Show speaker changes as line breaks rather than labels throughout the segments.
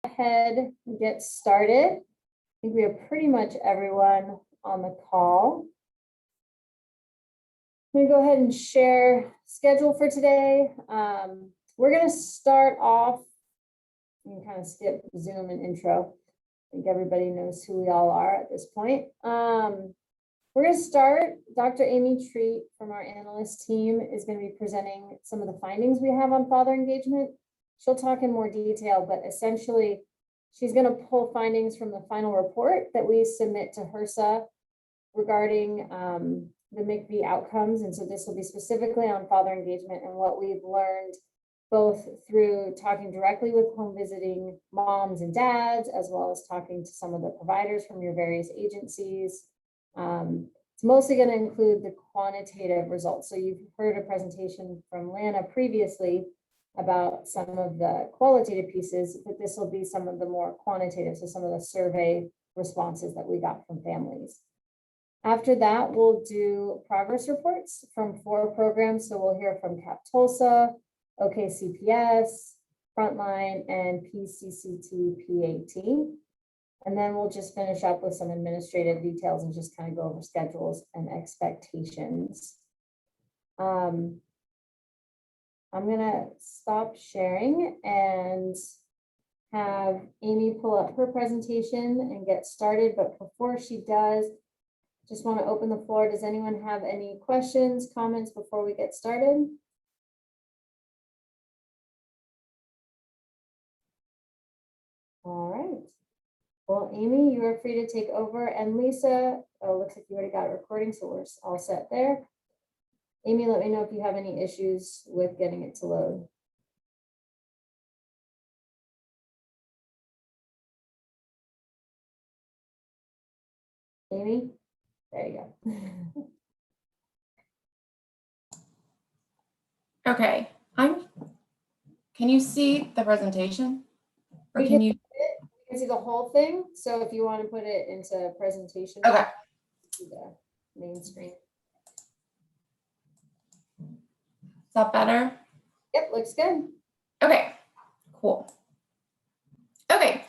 Ahead and get started. I think we have pretty much everyone on the call. I'm going to go ahead and share schedule for today. We're going to start off and kind of skip Zoom and intro. I think everybody knows who we all are at this point. We're going to start. Dr. Amy Treat from our analyst team is going to be presenting some of the findings we have on father engagement. She'll talk in more detail, but essentially she's going to pull findings from the final report that we submit to HRSA regarding the MIECHV outcomes. And so this will be specifically on father engagement and what we've learned both through talking directly with home visiting moms and dads, as well as talking to some of the providers from your various agencies. It's mostly going to include the quantitative results. So you've heard a presentation from Lana previously about some of the qualitative pieces, but this will be some of the more quantitative, so some of the survey responses that we got from families. After that, we'll do progress reports from 4 programs. So we'll hear from CAP Tulsa, OKCPS, Frontline, and PCCT PAT. And then we'll just finish up with some administrative details and just kind of go over schedules and expectations. I'm going to stop sharing and have Amy pull up her presentation and get started. But before she does, just want to open the floor. Does anyone have any questions, comments before we get started? All right. Well, Amy, you are free to take over. And Lisa, oh, looks like you already got a recording, so we're all set there. Amy, let me know if you have any issues with getting it to load. Amy, there you go.
Okay, can you see the presentation? Or can you
see the whole thing? So if you want to put it into presentation,
okay,
the main screen.
Is that better?
Yep, looks good.
Okay, cool. Okay,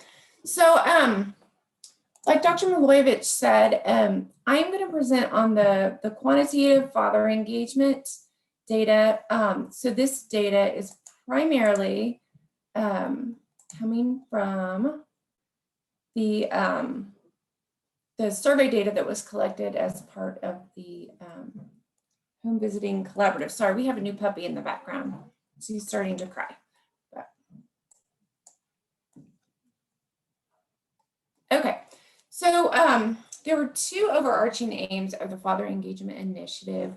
so like Dr. Milojevic said, I'm going to present on the quantitative father engagement data. So this data is primarily coming from the survey data that was collected as part of the home visiting collaborative. Sorry, we have a new puppy in the background. She's starting to cry. But. Okay, so there were 2 overarching aims of the Father Engagement Initiative,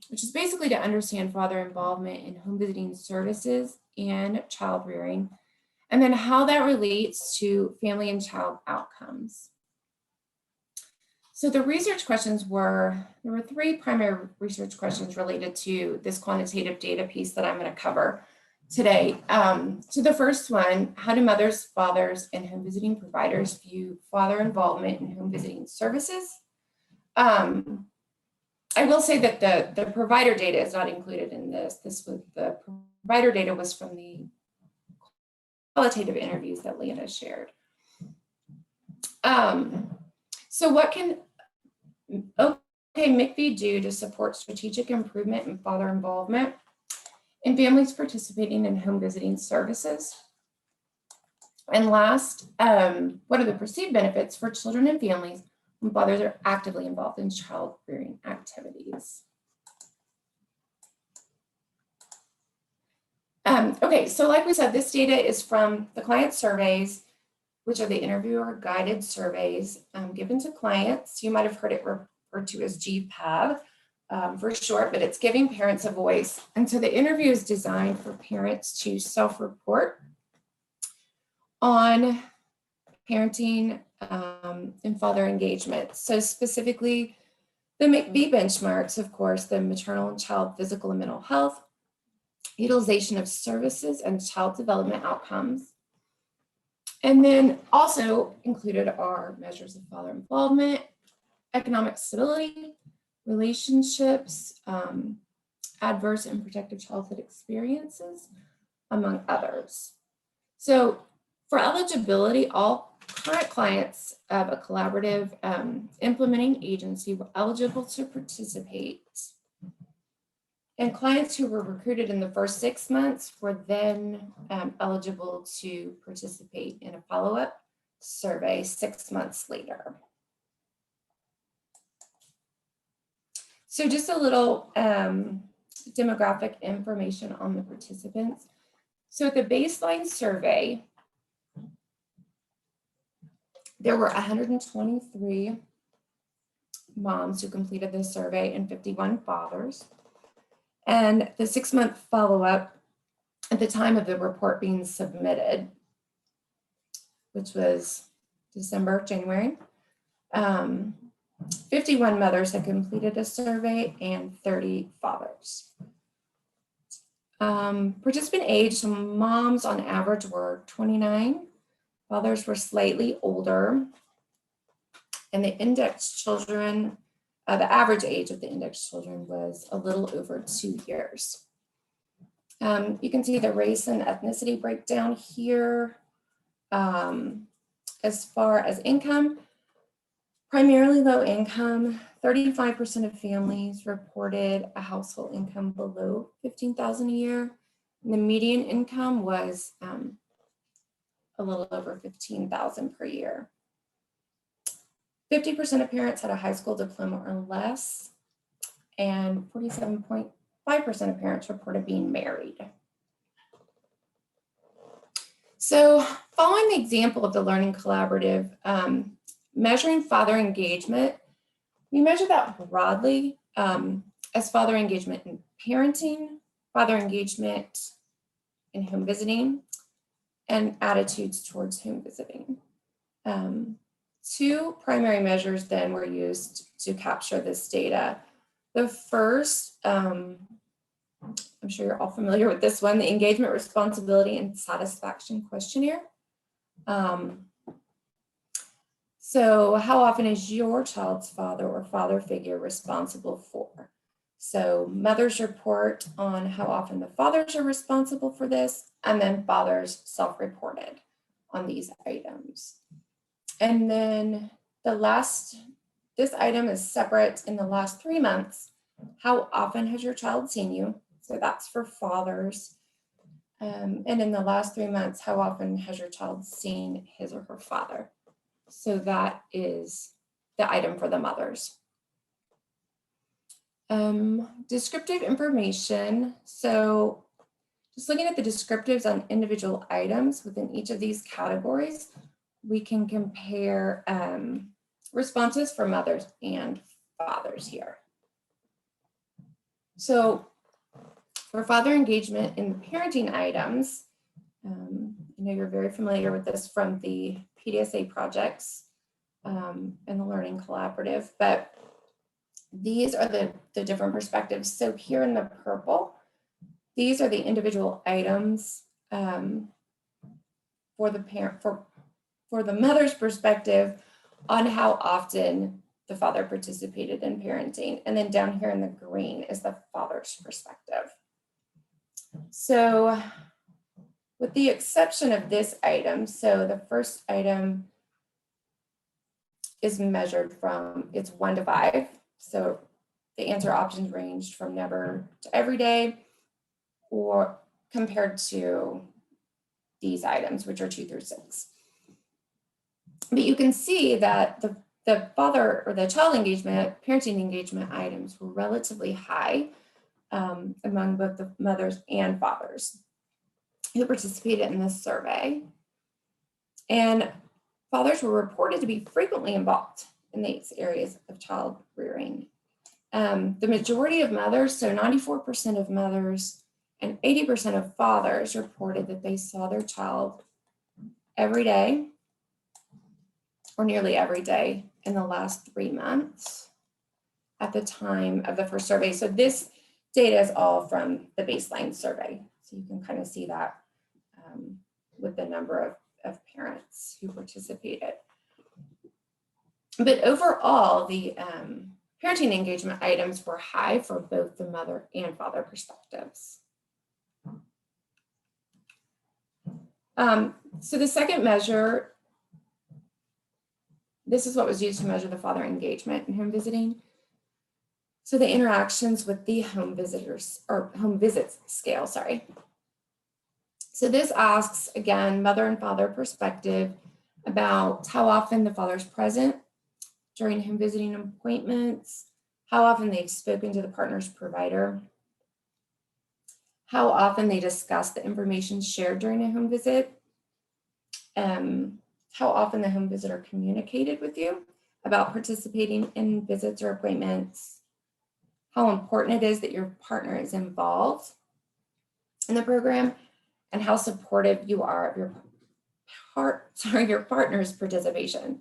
which is basically to understand father involvement in home visiting services and child rearing, and then how that relates to family and child outcomes. So the research questions there were 3 primary research questions related to this quantitative data piece that I'm going to cover today. So the first one, how do mothers, fathers, and home visiting providers view father involvement in home visiting services? I will say that the provider data is not included in this. The provider data was from the qualitative interviews that Lana shared. So what can MIECHV do to support strategic improvement in father involvement in families participating in home visiting services? And last, what are the perceived benefits for children and families when fathers are actively involved in child rearing activities? Okay, so like we said, this data is from the client surveys, which are the interviewer guided surveys given to clients. You might have heard it referred to as GPAV for short, but it's giving parents a voice. And so the interview is designed for parents to self-report on parenting and father engagement. So specifically, the MIECHV benchmarks, of course, the maternal and child physical and mental health, utilization of services and child development outcomes. And then also included are measures of father involvement, economic stability, relationships, adverse and protective childhood experiences, among others. So For eligibility, all current clients of a collaborative implementing agency were eligible to participate. And clients who were recruited in the first 6 months were then eligible to participate in a follow-up survey 6 months later. So just a little demographic information on the participants. So at the baseline survey, there were 123 moms who completed this survey and 51 fathers. And the 6-month follow-up at the time of the report being submitted, which was January, 51 mothers had completed a survey and 30 fathers. Participant age, so moms on average were 29, fathers were slightly older, and the indexed children, the average age of the indexed children was a little over 2 years. You can see the race and ethnicity breakdown here. As far as income, primarily low income, 35% of families reported a household income below $15,000 a year. And the median income was a little over $15,000 per year. 50% of parents had a high school diploma or less, and 47.5% of parents reported being married. So following the example of the Learning Collaborative, measuring father engagement, we measure that broadly as father engagement in parenting, father engagement in home visiting, and attitudes towards home visiting. 2 primary measures then were used to capture this data. The first, I'm sure you're all familiar with this one, the Engagement, Responsibility, and Satisfaction Questionnaire. So how often is your child's father or father figure responsible for? So mothers report on how often the fathers are responsible for this, and then fathers self-reported on these items. And then this item is separate in the last 3 months. How often has your child seen you? So that's for fathers. And in the last 3 months, how often has your child seen his or her father? So that is the item for the mothers. Descriptive information. So just looking at the descriptives on individual items within each of these categories, we can compare responses for mothers and fathers here. So for father engagement in the parenting items, I know you're very familiar with this from the PDSA projects and the Learning Collaborative, but these are the different perspectives. So here in the purple, these are the individual items for the parent, for the mother's perspective on how often the father participated in parenting. And then down here in the green is the father's perspective. So with the exception of this item, so the first item is measured from, it's 1 to 5. So the answer options ranged from never to every day, or compared to these items, which are 2 through 6. But you can see that the father or the child engagement, parenting engagement items were relatively high among both the mothers and fathers who participated in this survey. And fathers were reported to be frequently involved in these areas of child rearing. The majority of mothers, so 94% of mothers and 80% of fathers reported that they saw their child every day or nearly every day in the last 3 months at the time of the first survey. So this data is all from the baseline survey. So you can kind of see that with the number of parents who participated. But overall, the parenting engagement items were high for both the mother and father perspectives. So the second measure, this is what was used to measure the father engagement in home visiting. So the interactions with the home visitors or home visits scale, sorry. So this asks, again, mother and father perspective about how often the father's present during home visiting appointments, how often they've spoken to the partner's provider, how often they discuss the information shared during a home visit, how often the home visitor communicated with you about participating in visits or appointments, how important it is that your partner is involved in the program, and how supportive you are of your partner's participation.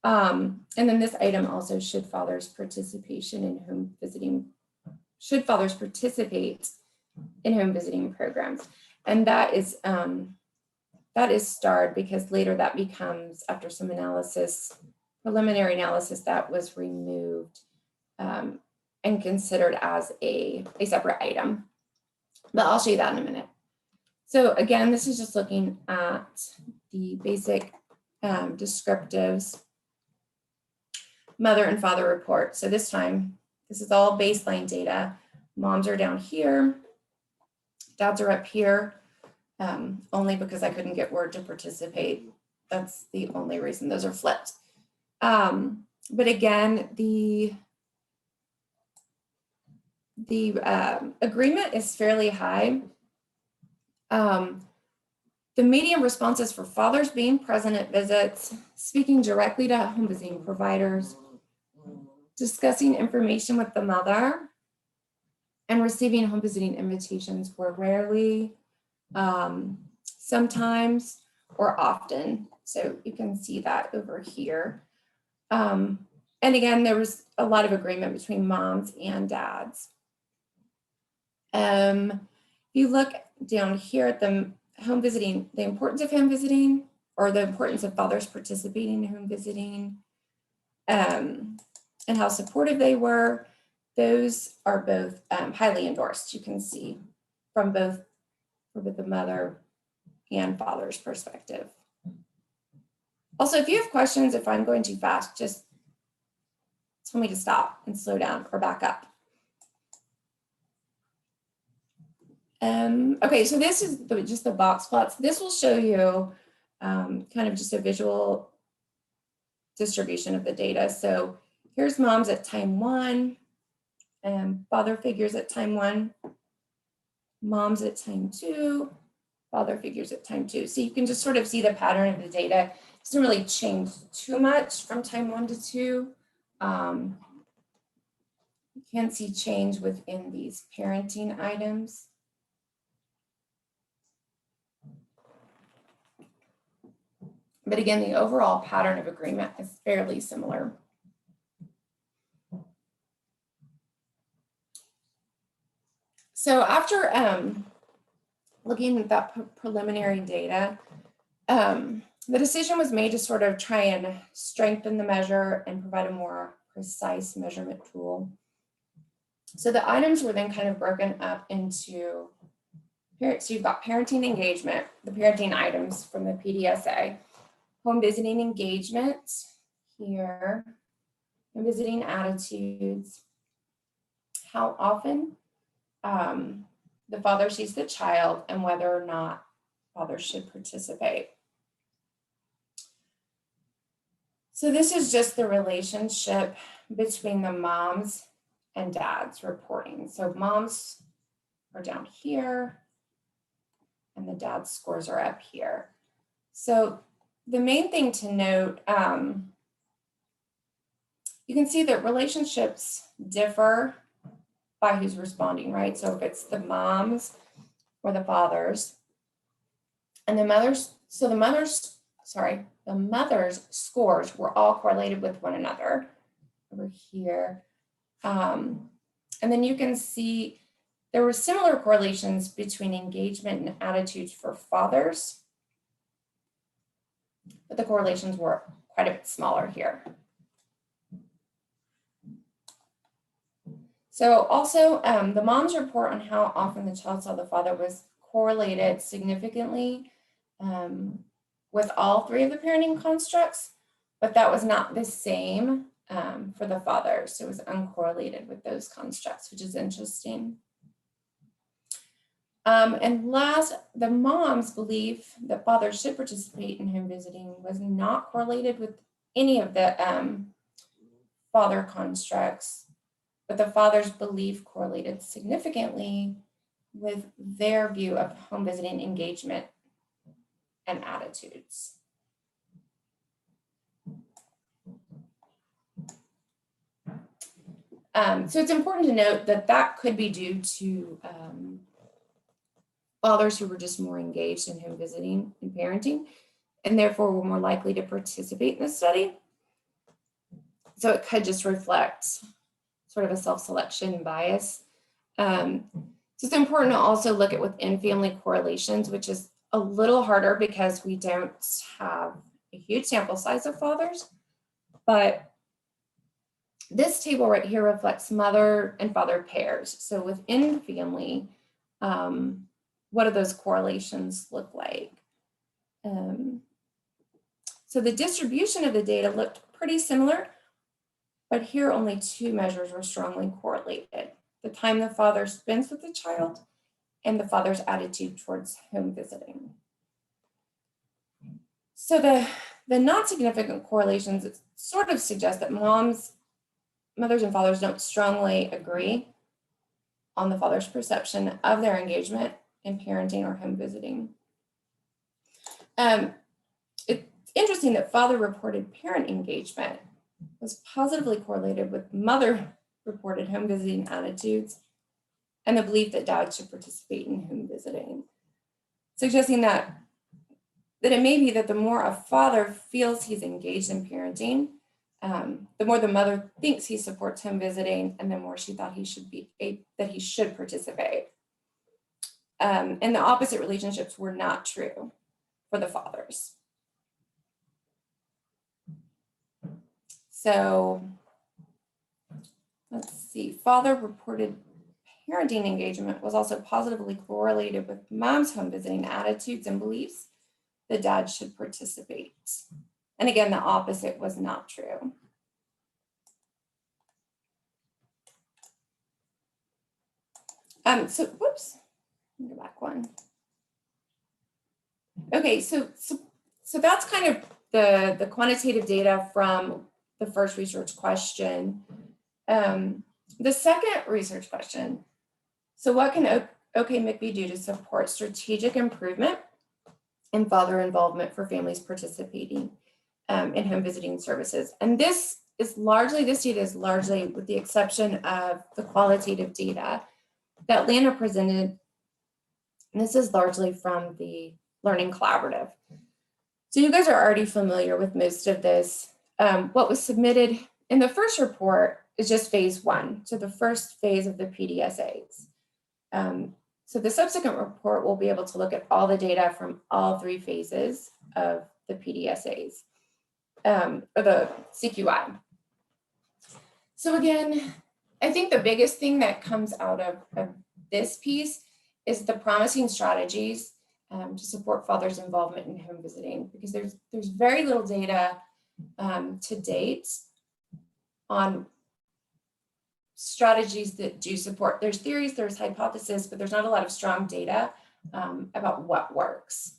And then this item also, should fathers participate in home visiting programs? And that is starred because later that becomes, after some analysis, preliminary analysis, that was removed and considered as a separate item. But I'll show you that in a minute. So again, this is just looking at the basic descriptives, mother and father report. So this time, this is all baseline data. Moms are down here, dads are up here, only because I couldn't get Word to participate. That's the only reason those are flipped. But again, the agreement is fairly high. The median responses for fathers being present at visits, speaking directly to home visiting providers, discussing information with the mother, and receiving home visiting invitations were rarely, sometimes, or often. So you can see that over here. And again, there was a lot of agreement between moms and dads. If you look down here at the home visiting, the importance of home visiting, or the importance of fathers participating in home visiting, and how supportive they were, those are both highly endorsed. You can see from both the mother and father's perspective. Also, if you have questions, if I'm going too fast, just tell me to stop and slow down or back up. Okay, so this is just the box plots. This will show you kind of just a visual distribution of the data. So here's moms at time 1, and father figures at time 1, moms at time 2, father figures at time 2. So you can just sort of see the pattern of the data. It doesn't really change too much from time 1 to 2. You can see change within these parenting items. But again, the overall pattern of agreement is fairly similar. So after looking at that preliminary data, the decision was made to sort of try and strengthen the measure and provide a more precise measurement tool. So the items were then kind of broken up into, so you've got parenting engagement, the parenting items from the PDSA, home visiting engagement here, home visiting attitudes, how often the father sees the child, and whether or not fathers should participate. So this is just the relationship between the moms and dads reporting. So moms are down here and the dad's scores are up here. So the main thing to note, you can see that relationships differ by who's responding, right? So if it's the moms or the fathers, and the mothers, so the mother's scores were all correlated with one another over here. And then you can see there were similar correlations between engagement and attitudes for fathers, but the correlations were quite a bit smaller here. So also the mom's report on how often the child saw the father was correlated significantly with all three of the parenting constructs, but that was not the same for the father. So it was uncorrelated with those constructs, which is interesting. And last, the mom's belief that fathers should participate in home visiting was not correlated with any of the father constructs, but the father's belief correlated significantly with their view of home visiting engagement and attitudes. So it's important to note that that could be due to fathers who were just more engaged in home visiting and parenting, and therefore were more likely to participate in the study. So it could just reflect sort of a self-selection bias. So it's important to also look at within family correlations, which is a little harder because we don't have a huge sample size of fathers, but this table right here reflects mother and father pairs. So within the family, what do those correlations look like? So the distribution of the data looked pretty similar, but here only two measures were strongly correlated: the time the father spends with the child and the father's attitude towards home visiting. So the not significant correlations sort of suggest that mothers and fathers don't strongly agree on the father's perception of their engagement in parenting or home visiting. It's interesting that father-reported parent engagement was positively correlated with mother-reported home visiting attitudes and the belief that dad should participate in home visiting, suggesting that it may be that the more a father feels he's engaged in parenting, the more the mother thinks he supports home visiting, and the more she thought he should participate. And the opposite relationships were not true for the fathers. So let's see, father-reported parenting engagement was also positively correlated with mom's home visiting attitudes and beliefs that dad should participate. And again, the opposite was not true. So whoops, go back one. Okay, so that's kind of the quantitative data from the first research question. The second research question: so what can OK MIECHV do to support strategic improvement in father involvement for families participating in home visiting services? And this data is largely, with the exception of the qualitative data that Lana presented, and this is largely from the Learning Collaborative. So you guys are already familiar with most of this. What was submitted in the first report is just phase one, so the first phase of the PDSAs. So the subsequent report will be able to look at all the data from all three phases of the PDSAs, or the CQI. So again, I think the biggest thing that comes out of this piece is the promising strategies to support fathers' involvement in home visiting, because there's very little data to date on strategies that do support. There's theories, there's hypotheses, but there's not a lot of strong data about what works.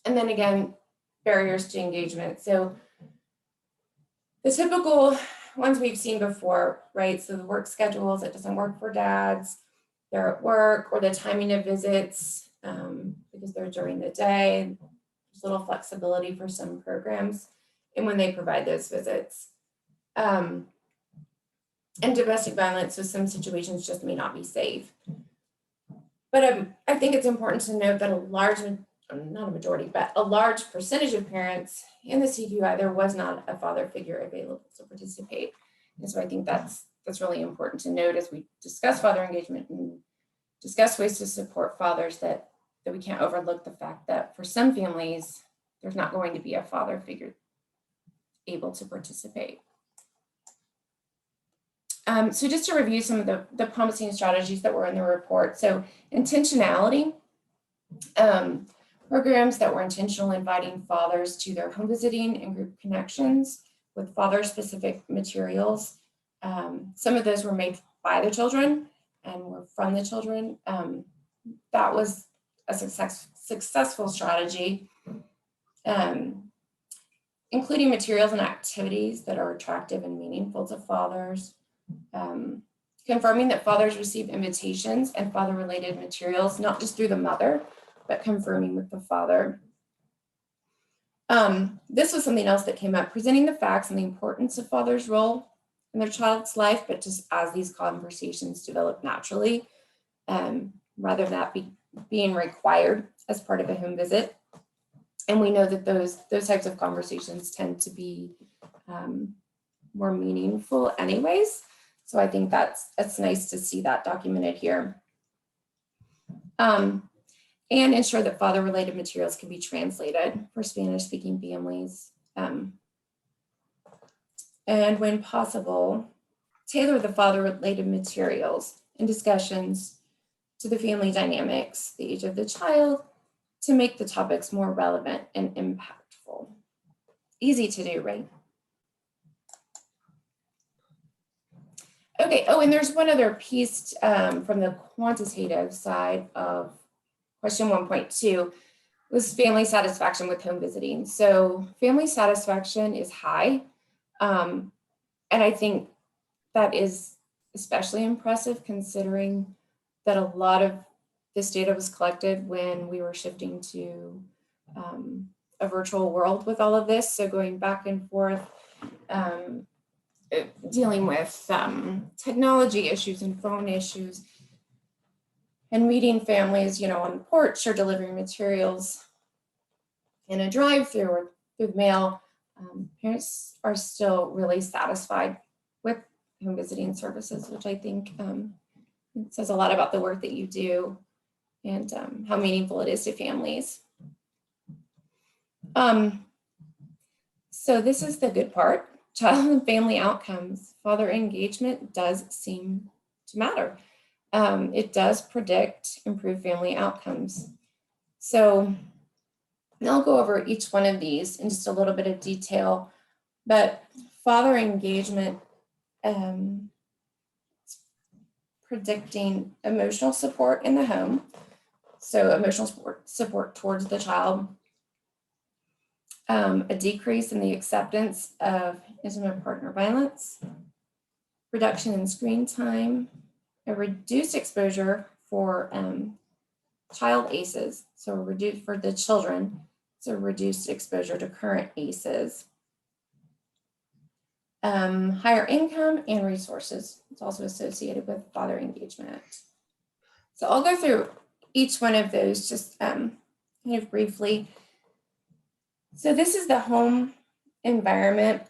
And then again, barriers to engagement. So the typical ones we've seen before, right? So the work schedules, it doesn't work for dads, they're at work, or the timing of visits, because they're during the day. There's little flexibility for some programs and when they provide those visits. And domestic violence, so some situations just may not be safe. But I think it's important to note that a large percentage of parents in the CQI, there was not a father figure available to participate. And so I think that's really important to note as we discuss father engagement and discuss ways to support fathers, that we can't overlook the fact that for some families, there's not going to be a father figure able to participate. So just to review some of the promising strategies that were in the report. So intentionality programs that were intentional, inviting fathers to their home visiting and group connections with father-specific materials. Some of those were made by the children and were from the children. That was a successful strategy, including materials and activities that are attractive and meaningful to fathers, confirming that fathers receive invitations and father-related materials, not just through the mother, but confirming with the father. This was something else that came up, presenting the facts and the importance of father's role in their child's life, but just as these conversations develop naturally, rather than that being required as part of a home visit. And we know that those types of conversations tend to be more meaningful anyways. So I think it's nice to see that documented here. And ensure that father-related materials can be translated for Spanish-speaking families. And when possible, tailor the father-related materials and discussions to the family dynamics, the age of the child, to make the topics more relevant and impactful. Easy to do, right? Okay, oh, and there's one other piece from the quantitative side of question 1.2 was family satisfaction with home visiting. So family satisfaction is high. And I think that is especially impressive considering that a lot of this data was collected when we were shifting to a virtual world with all of this. So going back and forth, dealing with technology issues and phone issues, and meeting families, on the porch or delivering materials in a drive-through or through mail, parents are still really satisfied with home visiting services, which I think it says a lot about the work that you do and how meaningful it is to families. So this is the good part. Child and family outcomes. Father engagement does seem to matter. It does predict improved family outcomes. So I'll go over each one of these in just a little bit of detail, but father engagement predicting emotional support in the home. So emotional support towards the child, a decrease in the acceptance of intimate partner violence, reduction in screen time, a reduced exposure for child ACEs, so reduced for the children, so reduced exposure to current ACEs, higher income and resources. It's also associated with father engagement. So I'll go through each one of those just kind of briefly. So this is the home environment.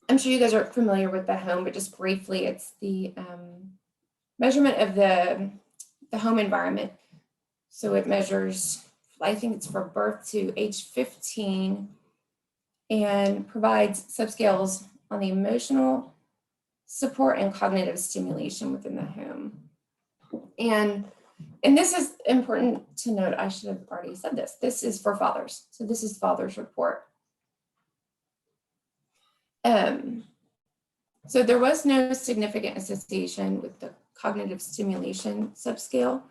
I'm sure you guys are familiar with the home, but just briefly, it's the measurement of the home environment. So it measures, I think it's for birth to age 15, and provides subscales on the emotional support and cognitive stimulation within the home. And this is important to note, I should have already said this. This is for fathers. So this is father's report. So there was no significant association with the cognitive stimulation subscale.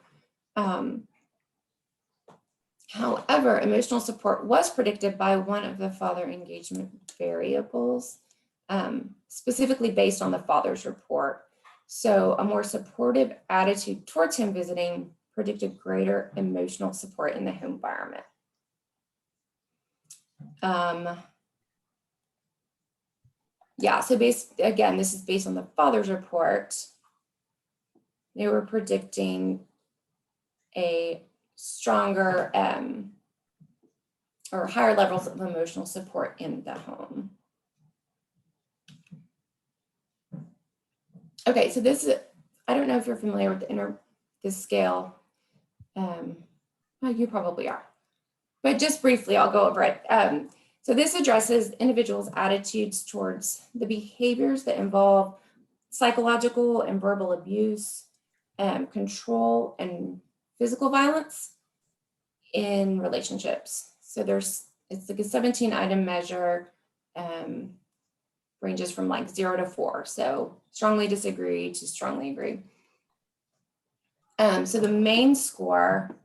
However, emotional support was predicted by one of the father engagement variables, specifically based on the father's report. So a more supportive attitude towards him visiting predicted greater emotional support in the home environment. Yeah, so again, this is based on the father's report. They were predicting a stronger or higher levels of emotional support in the home. Okay, so this is, I don't know if you're familiar with this scale. Well, you probably are, but just briefly, I'll go over it. So this addresses individuals' attitudes towards the behaviors that involve psychological and verbal abuse, control, and physical violence in relationships. So it's like a 17-item measure, ranges from like 0 to 4. So strongly disagree to strongly agree. So the main score,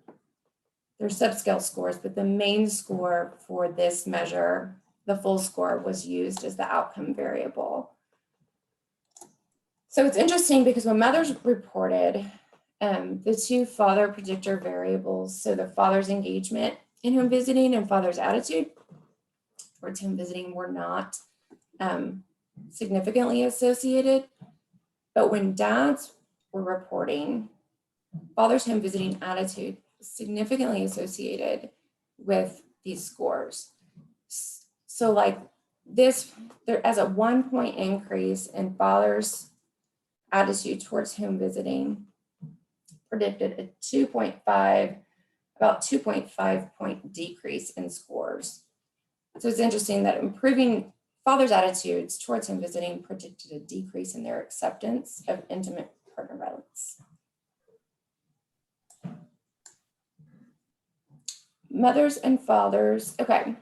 there's subscale scores, but the main score for this measure, the full score, was used as the outcome variable. So it's interesting because when mothers reported, the two father predictor variables, so the father's engagement in home visiting and father's attitude towards home visiting, were not significantly associated. But when dads were reporting, father's home visiting attitude was significantly associated with these scores. So like this, there as a 1 point increase in father's attitude towards home visiting predicted a 2.5, about 2.5 point decrease in scores. So it's interesting that improving fathers' attitudes towards home visiting predicted a decrease in their acceptance of intimate partner violence. Mothers and fathers, okay.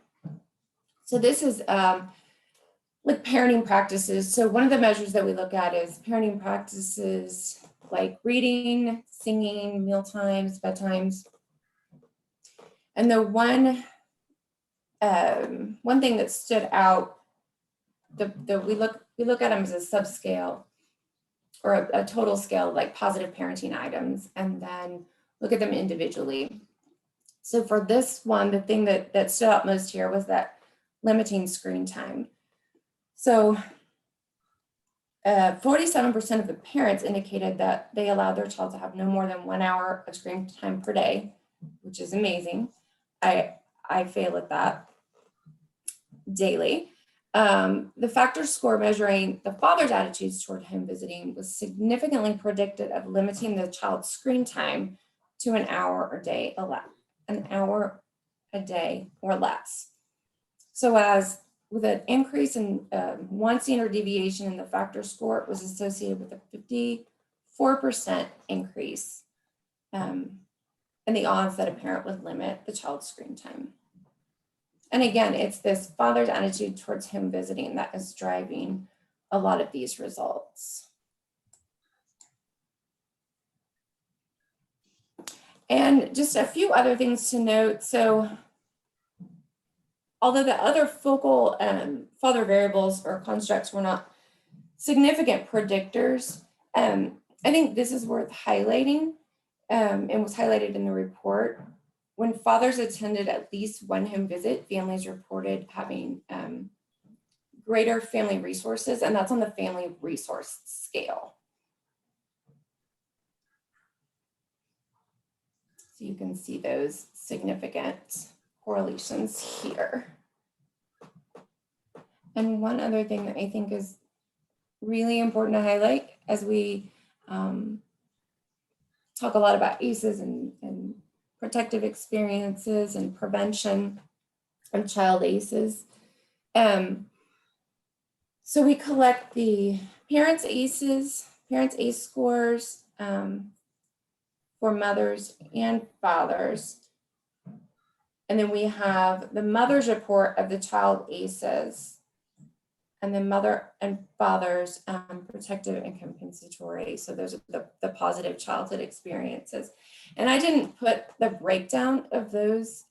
So this is like parenting practices. So one of the measures that we look at is parenting practices like reading, singing, meal times, bedtimes. And the one thing that stood out, we look at them as a subscale or a total scale, like positive parenting items, and then look at them individually. So for this one, the thing that stood out most here was that limiting screen time. So 47% of the parents indicated that they allowed their child to have no more than 1 hour of screen time per day, which is amazing. I fail at that daily. The factor score measuring the father's attitudes toward home visiting was significantly predictive of limiting the child's screen time to an hour a day or less. So as with an increase in 1 standard deviation in the factor score, it was associated with a 54% increase in the odds that a parent would limit the child's screen time. And again, it's this father's attitude towards home visiting that is driving a lot of these results. And just a few other things to note. So although the other focal father variables or constructs were not significant predictors, I think this is worth highlighting and was highlighted in the report. When fathers attended at least one home visit, families reported having greater family resources, and that's on the family resource scale. So you can see those significant correlations here. And one other thing that I think is really important to highlight as we talk a lot about ACEs and protective experiences and prevention of child ACEs. So we collect the parents' ACEs, parents' ACE scores for mothers and fathers. And then we have the mother's report of the child ACEs, and then mother and father's protective and compensatory. So those are the positive childhood experiences. And I didn't put the breakdown of those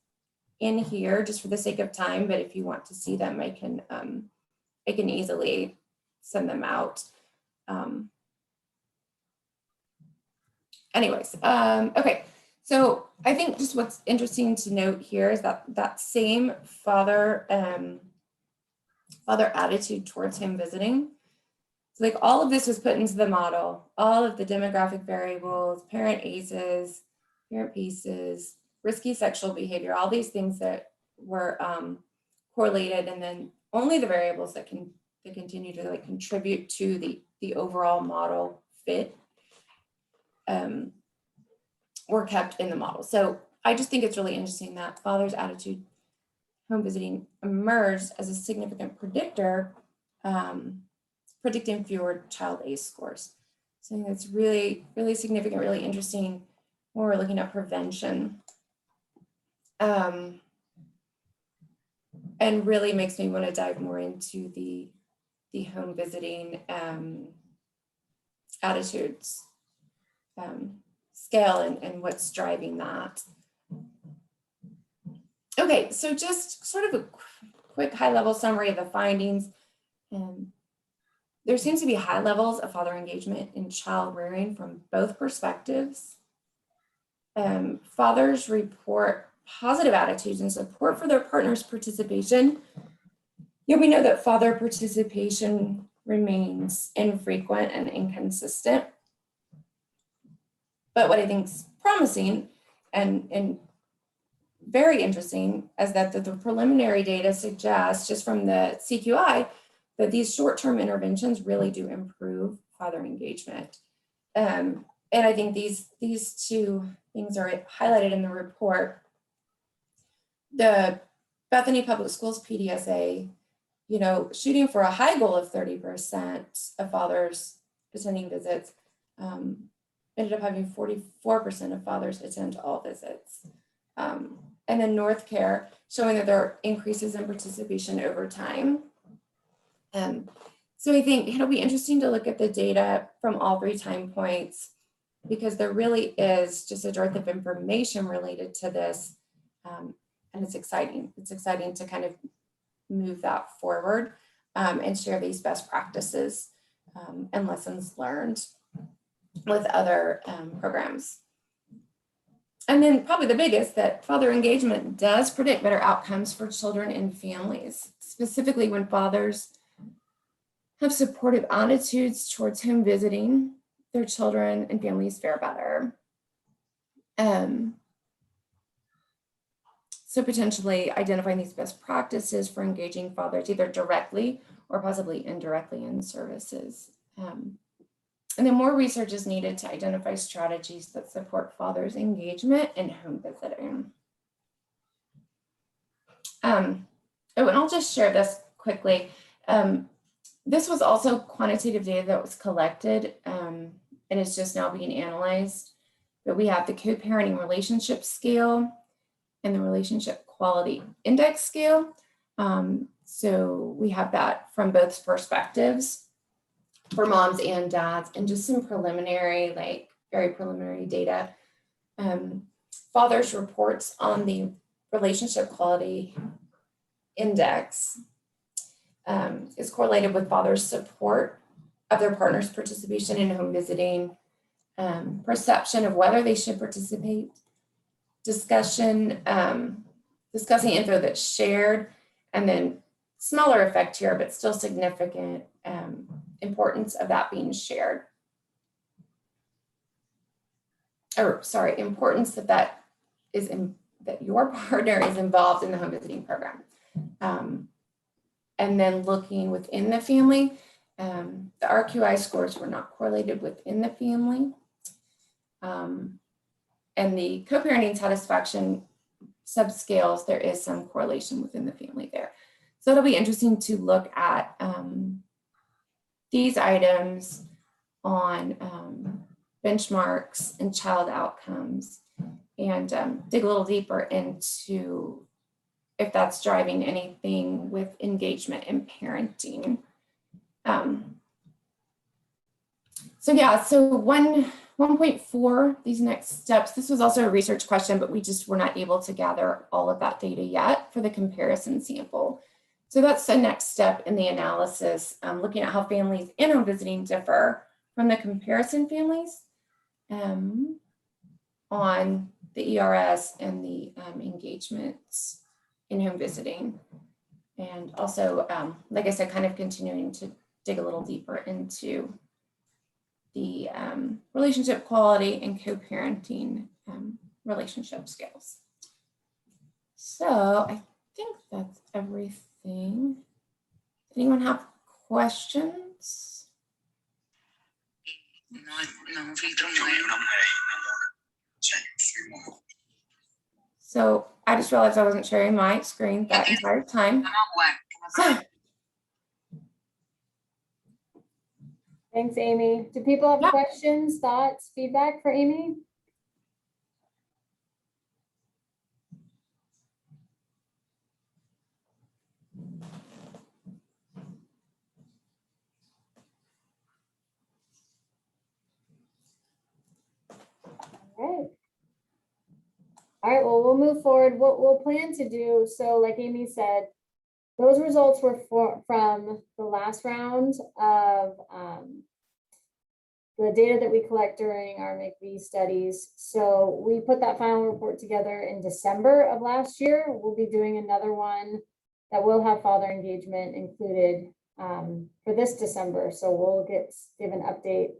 in here just for the sake of time, but if you want to see them, I can easily send them out. Okay. So I think just what's interesting to note here is that same father attitude towards him visiting. So like all of this was put into the model, all of the demographic variables, parent ACEs, parent PACEs, risky sexual behavior, all these things that were correlated, and then only the variables that continue to like contribute to the overall model fit were kept in the model. So I just think it's really interesting that father's attitude home visiting emerged as a significant predictor, predicting fewer child ACE scores. So I think that's really, really significant, really interesting when we're looking at prevention And really makes me want to dive more into the home visiting attitudes scale and what's driving that. Okay, so just sort of a quick high-level summary of the findings. There seems to be high levels of father engagement in child rearing from both perspectives. Fathers report positive attitudes and support for their partner's participation. Yet we know that father participation remains infrequent and inconsistent. But what I think is promising and very interesting is that the preliminary data suggests, just from the CQI, that these short-term interventions really do improve father engagement. And I think these two things are highlighted in the report. The Bethany Public Schools PDSA, shooting for a high goal of 30% of fathers attending visits, ended up having 44% of fathers attend all visits. And then North Care, showing that there are increases in participation over time. So I think it'll be interesting to look at the data from all 3 time points, because there really is just a dearth of information related to this. And it's exciting. It's exciting to kind of move that forward and share these best practices and lessons learned with other programs. And then probably the biggest, that father engagement does predict better outcomes for children and families, specifically when fathers have supportive attitudes towards home visiting, their children and families fare better. So potentially identifying these best practices for engaging fathers either directly or possibly indirectly in services. And then more research is needed to identify strategies that support fathers' engagement in home visiting. Oh, and I'll just share this quickly. This was also quantitative data that was collected and is just now being analyzed. But we have the co-parenting relationship scale and the relationship quality index scale. So we have that from both perspectives for moms and dads, and just some preliminary, very preliminary data. Fathers' reports on the relationship quality index is correlated with fathers' support of their partner's participation in home visiting, perception of whether they should participate, discussing info that's shared, and then smaller effect here, but still significant, importance of that being shared. Importance that your partner is involved in the home visiting program. And then looking within the family, the RQI scores were not correlated within the family. And the co-parenting satisfaction subscales, there is some correlation within the family there. So it'll be interesting to look at these items on benchmarks and child outcomes, and dig a little deeper into if that's driving anything with engagement and parenting. So 1.4, these next steps, this was also a research question, but we just were not able to gather all of that data yet for the comparison sample. So that's the next step in the analysis, looking at how families in home visiting differ from the comparison families on the ERS and the engagements in home visiting. And also, like I said, kind of continuing to dig a little deeper into the relationship quality and co-parenting relationship skills. So I think that's everything. Anyone have questions? So I just realized I wasn't sharing my screen that entire time.
Thanks, Amy. Do people have questions, thoughts, feedback for Amy? All right, well, we'll move forward. What we'll plan to do, so like Amy said, those results were from the last round of the data that we collect during our MIECHV studies. So we put that final report together in December of last year. We'll be doing another one that will have father engagement included for this December. So we'll give an update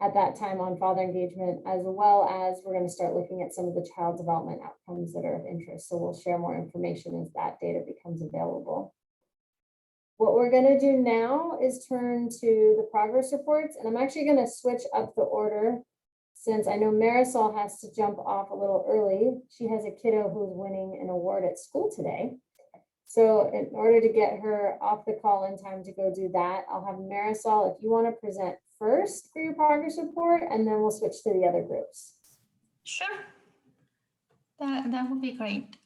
at that time on father engagement, as well as we're going to start looking at some of the child development outcomes that are of interest. So we'll share more information as that data becomes available. What we're going to do now is turn to the progress reports, and I'm actually going to switch up the order since I know Marisol has to jump off a little early. She has a kiddo who's winning an award at school today. So in order to get her off the call in time to go do that, I'll have Marisol, if you want to present first for your progress report, and then we'll switch to the other groups.
Sure. That would be great.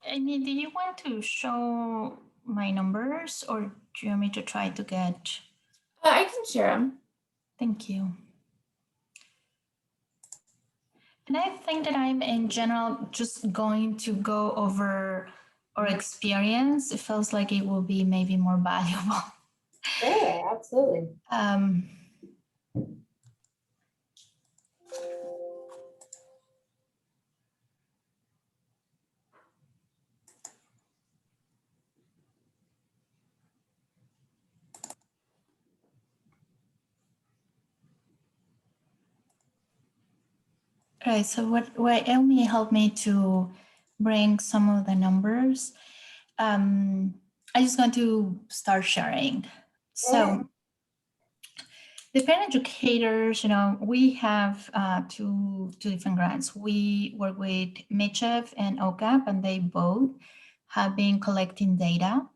Amy, do you want to show my numbers, or do you want me to try to get?
I can share them.
Thank you. And I think that I'm in general just going to go over our experience. It feels like it will be maybe more valuable.
Sure, absolutely.
Right, so what Amy helped me to bring some of the numbers. I just going to start sharing. So the parent educators, we have two different grants. We work with MIECHV and OCAP, and they both have been collecting data.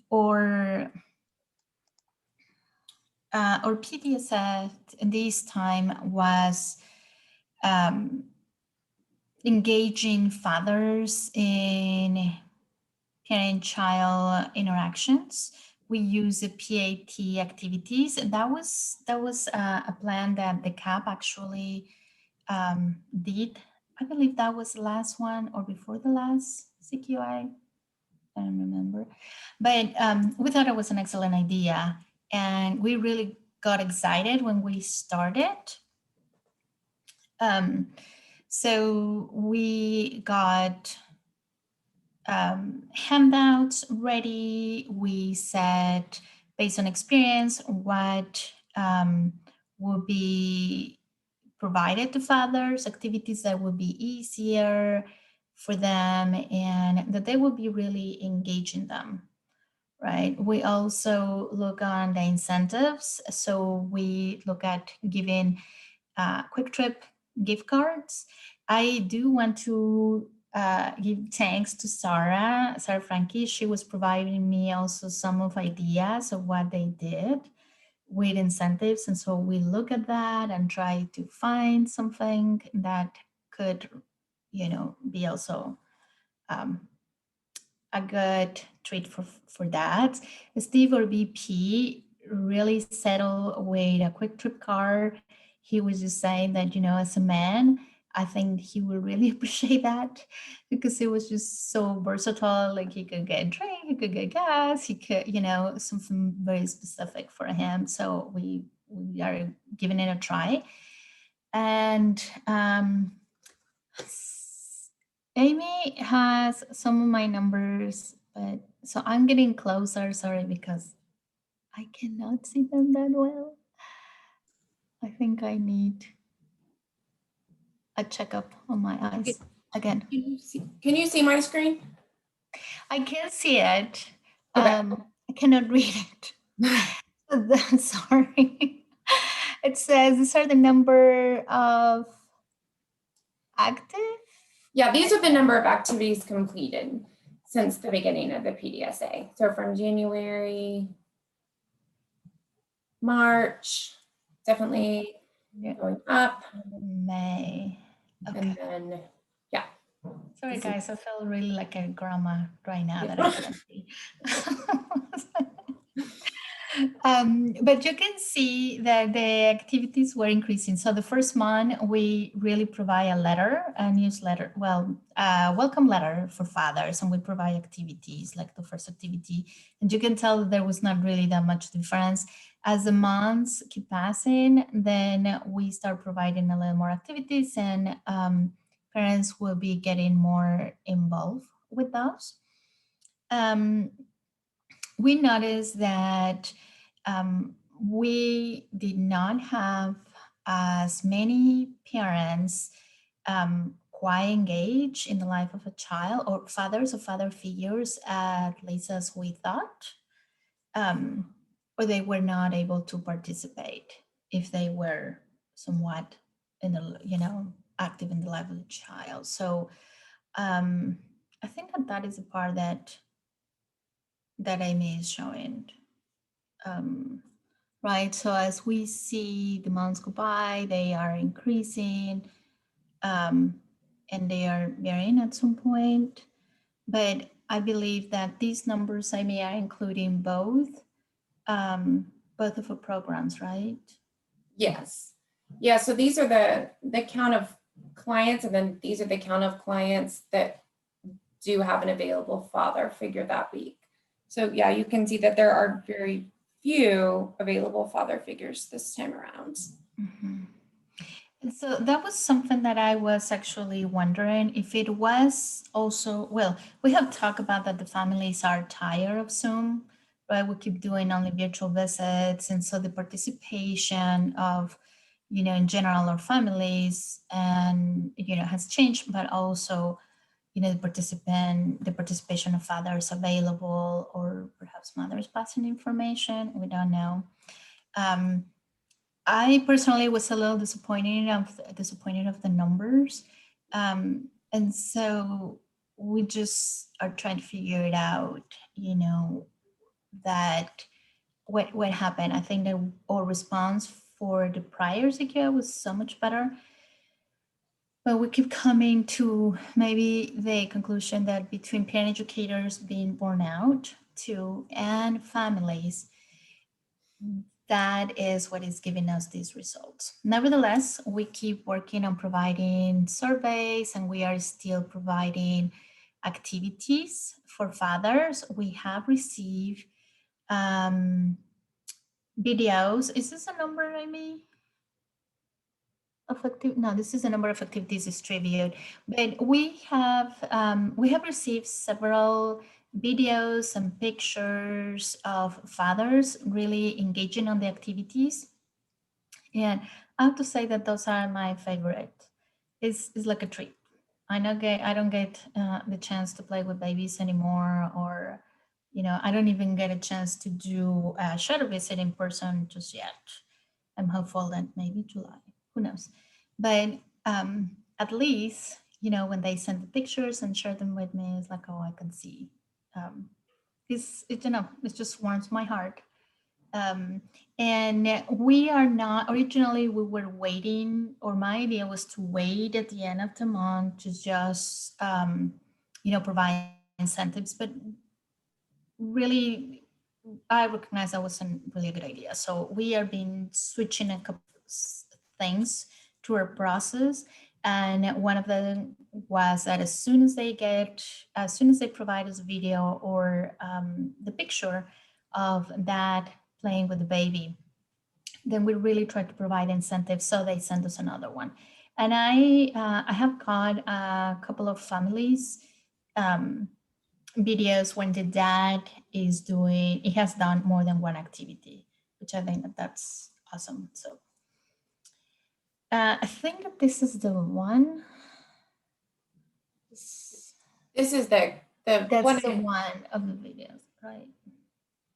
Or PDSS this time was engaging fathers in parent-child interactions. We use the PAT activities, and that was a plan that the CAP actually did. I believe that was the last one or before the last CQI. I don't remember, but we thought it was an excellent idea, and we really got excited when we started. So we got handouts ready. We said, based on experience, what will be provided to fathers, activities that would be easier for them and that they will be really engaging them, right? We also look on the incentives. So we look at giving quick trip gift cards. I do want to give thanks to Sarah Frankie. She was providing me also some of ideas of what they did with incentives. And so we look at that and try to find something that could, be also a good treat for that. Steve, or BP, really settled with a quick trip card. He was just saying that, as a man, I think he would really appreciate that because it was just so versatile. Like he could get drink, he could get gas, he could, something very specific for him. So we are giving it a try. And Amy has some of my numbers, but so I'm getting closer, sorry, because I cannot see them that well. I think I need a checkup on my eyes again.
Can you see my screen?
I can see it.
Okay.
I cannot read it. Sorry. It says these are the number of active.
Yeah, these are the number of activities completed since the beginning of the PDSA. So from January, March, definitely going up.
May. Okay.
And then, yeah.
Sorry, guys, I feel really like a grandma right now that I can't see. But you can see that the activities were increasing. So the first month, we really provide a letter, a newsletter, well, a welcome letter for fathers, and we provide activities like the first activity. And you can tell that there was not really that much difference. As the months keep passing, then we start providing a little more activities, and parents will be getting more involved with those. We noticed that we did not have as many parents quite engaged in the life of a child, or fathers or father figures, at least as we thought, or they were not able to participate if they were somewhat in the, active in the life of the child. So I think that that is a part that Amy is showing. Right, so as we see the months go by, they are increasing, and they are varying at some point. But I believe that these numbers, I mean, are including both of the programs, right?
Yes. Yeah, so these are the count of clients, and then these are the count of clients that do have an available father figure that week. So yeah, you can see that there are very few available father figures this time around.
Mm-hmm. And so that was something that I was actually wondering if it was also, well, we have talked about that the families are tired of Zoom, right? We keep doing only virtual visits. And so the participation of, in general, our families and, has changed, but also, the participation of fathers available, or perhaps mothers passing information. We don't know. I personally was a little disappointed of the numbers, and so we just are trying to figure it out. That what happened. I think that our response for the prior CQI was so much better, but we keep coming to maybe the conclusion that between parent educators being borne out too and families, that is what is giving us these results. Nevertheless, we keep working on providing surveys, and we are still providing activities for fathers. We have received videos. Is this a number, Amy? No, this is the number of activities distributed, but we have received several videos and pictures of fathers really engaging on the activities, and I have to say that those are my favorite. It's like a treat. I don't get the chance to play with babies anymore, or I don't even get a chance to do a shadow visit in person just yet. I'm hopeful that maybe July, who knows. But at least, when they send the pictures and share them with me, it's like, oh, I can see. It just warms my heart. And we are not, originally we were waiting, or my idea was to wait at the end of the month to just, provide incentives, but really, I recognize that wasn't really a good idea. So we are been switching a couple of things to our process. And one of them was that as soon as they provide us a video or the picture of that playing with the baby, then we really try to provide incentives. So they send us another one. And I have got a couple of families videos when the dad he has done more than one activity, which I think that's awesome. So I think that this is the one.
This is the
That's
one.
the one of the videos, right?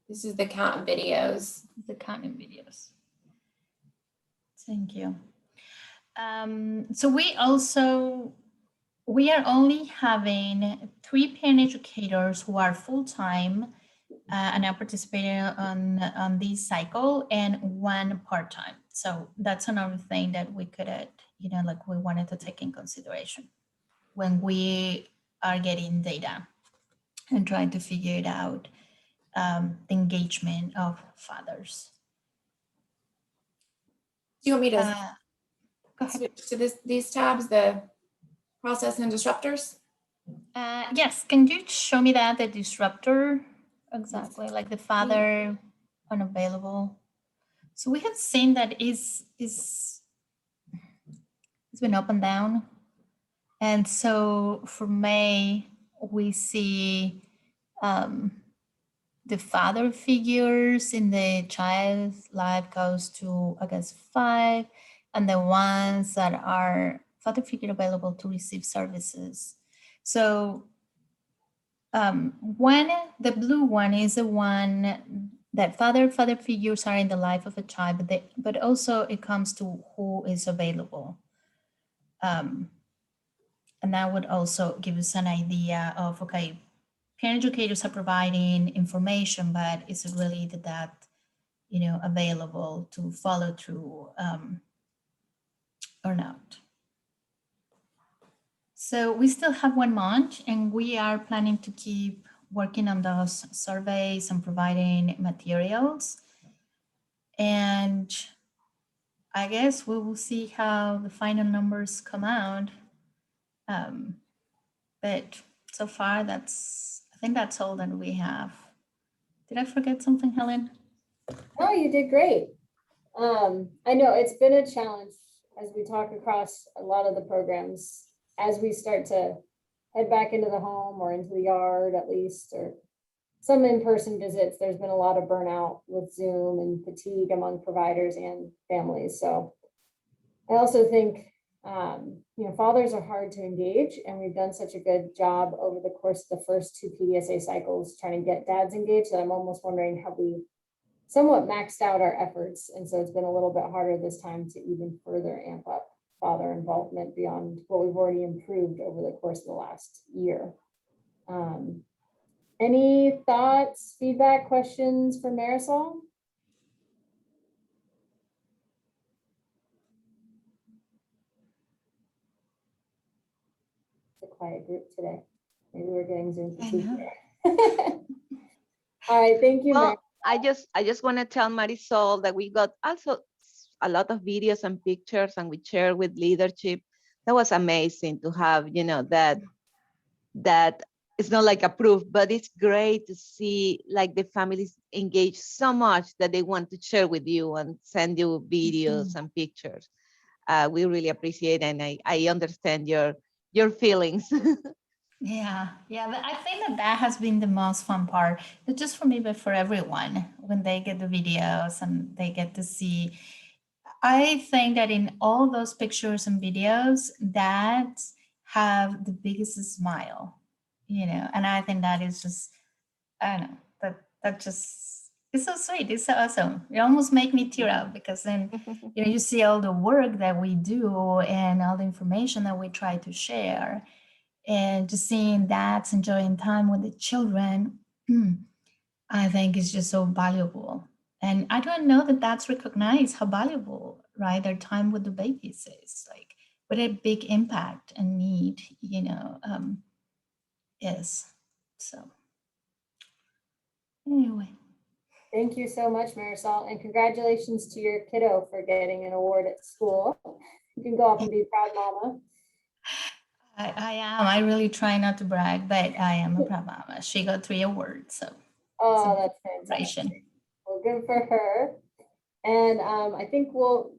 This is the count of videos.
The counting videos. Thank you. So we are only having 3 parent educators who are full-time and are participating on this cycle, and 1 part-time. So that's another thing that we could, we wanted to take in consideration when we are getting data and trying to figure it out. the engagement of fathers.
Do you want me to
Go ahead.
switch to these tabs, the process and disruptors?
Yes, can you show me that, the disruptor, exactly, like the father unavailable? So we have seen that it's been up and down. And so for May, we see the father figures in the child's life goes to, I guess, 5, and the ones that are father figure available to receive services. So the blue one is the one that father figures are in the life of a child, but also it comes to who is available. And that would also give us an idea of, okay, parent educators are providing information, but is it really that available to follow through or not? So we still have 1 month, and we are planning to keep working on those surveys and providing materials. And I guess we will see how the final numbers come out. But so far, I think that's all that we have. Did I forget something, Helen?
No, you did great. I know it's been a challenge as we talk across a lot of the programs, as we start to head back into the home or into the yard at least, or some in-person visits. There's been a lot of burnout with Zoom and fatigue among providers and families. So I also think, fathers are hard to engage, and we've done such a good job over the course of the first 2 PDSA cycles trying to get dads engaged that I'm almost wondering, have we somewhat maxed out our efforts? And so it's been a little bit harder this time to even further amp up father involvement beyond what we've already improved over the course of the last year. Any thoughts, feedback, questions for Marisol? It's a quiet group today. Maybe we're getting Zoom fatigue. All right, thank you,
Well,
Marisol.
I just want to tell Marisol that we got also a lot of videos and pictures, and we share with leadership. That was amazing to have, that it's not like approved, but it's great to see like the families engage so much that they want to share with you and send you videos and pictures. We really appreciate it, and I understand your feelings.
Yeah, but I think that has been the most fun part, not just for me, but for everyone, when they get the videos and they get to see. I think that in all those pictures and videos, dads have the biggest smile, and I think that is just, I don't know, that just, it's so sweet. It's so awesome. It almost make me tear up, because then, you see all the work that we do and all the information that we try to share. And just seeing dads enjoying time with the children, I think is just so valuable. And I don't know that dads recognize how valuable, right, their time with the babies is. Like, what a big impact and need, is. So anyway.
Thank you so much, Marisol, and congratulations to your kiddo for getting an award at school. You can go off and be proud mama.
I am. I really try not to brag, but I am a proud mama. She got 3 awards, so.
Oh, that's fantastic. Well, good for her. And I think we'll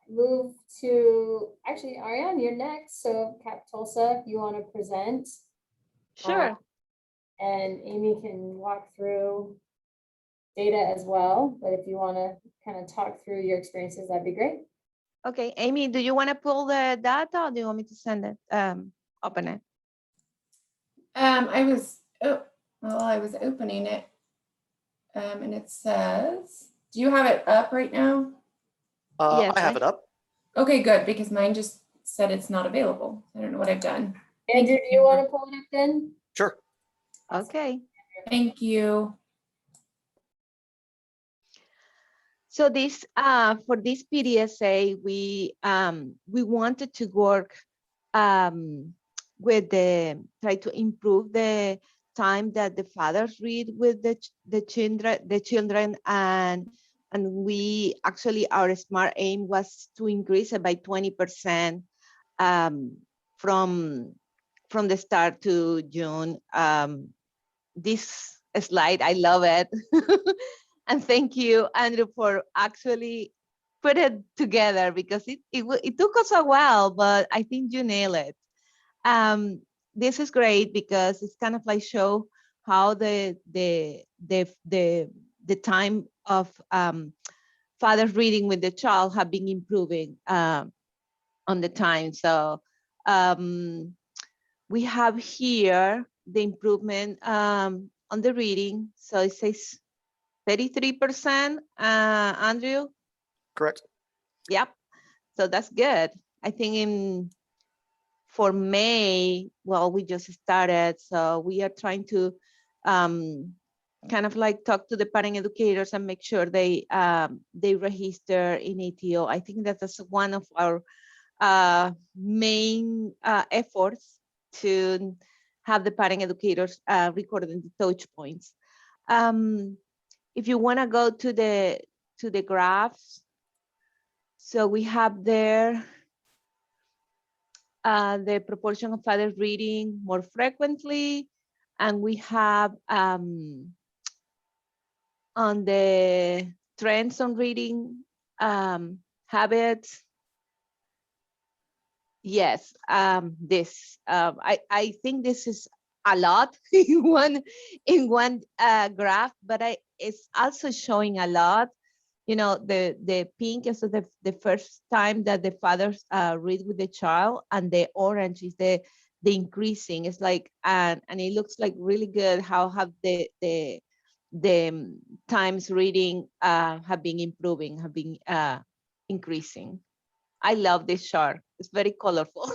move to, actually, Ariane, you're next. So Cap Tulsa, if you want to present.
Sure.
And Amy can walk through data as well. But if you want to kind of talk through your experiences, that'd be great.
Okay, Amy, do you want to pull the data, or do you want me to send it, open it?
I was opening it, and it says, do you have it up right now?
Yes,
I have it up.
Okay, good, because mine just said it's not available. I don't know what I've done.
Andrew, do you want to pull it up then?
Sure.
Okay.
Thank you.
So this for this PDSA, we wanted to work with try to improve the time that the fathers read with the children, and we actually, our smart aim was to increase it by 20% from the start to June. This slide, I love it. And thank you, Andrew, for actually put it together, because it took us a while, but I think you nailed it. This is great because it's kind of like show how the time of fathers reading with the child have been improving on the time. So we have here the improvement on the reading. So it says 33%, Andrew?
Correct.
Yep. So that's good. I think for May, well, we just started, so we are trying to kind of like talk to the parent educators and make sure they register in ATO. I think that's one of our main efforts, to have the parent educators recording the touch points. If you want to go to the graphs, so we have there the proportion of fathers reading more frequently, and we have on the trends on reading habits. Yes, I think this is a lot in one graph, but it's also showing a lot. You know, the pink is the first time that the fathers read with the child, and the orange is the increasing. It's like, and it looks like really good how have the times reading have been improving, have been increasing. I love this chart. It's very colorful.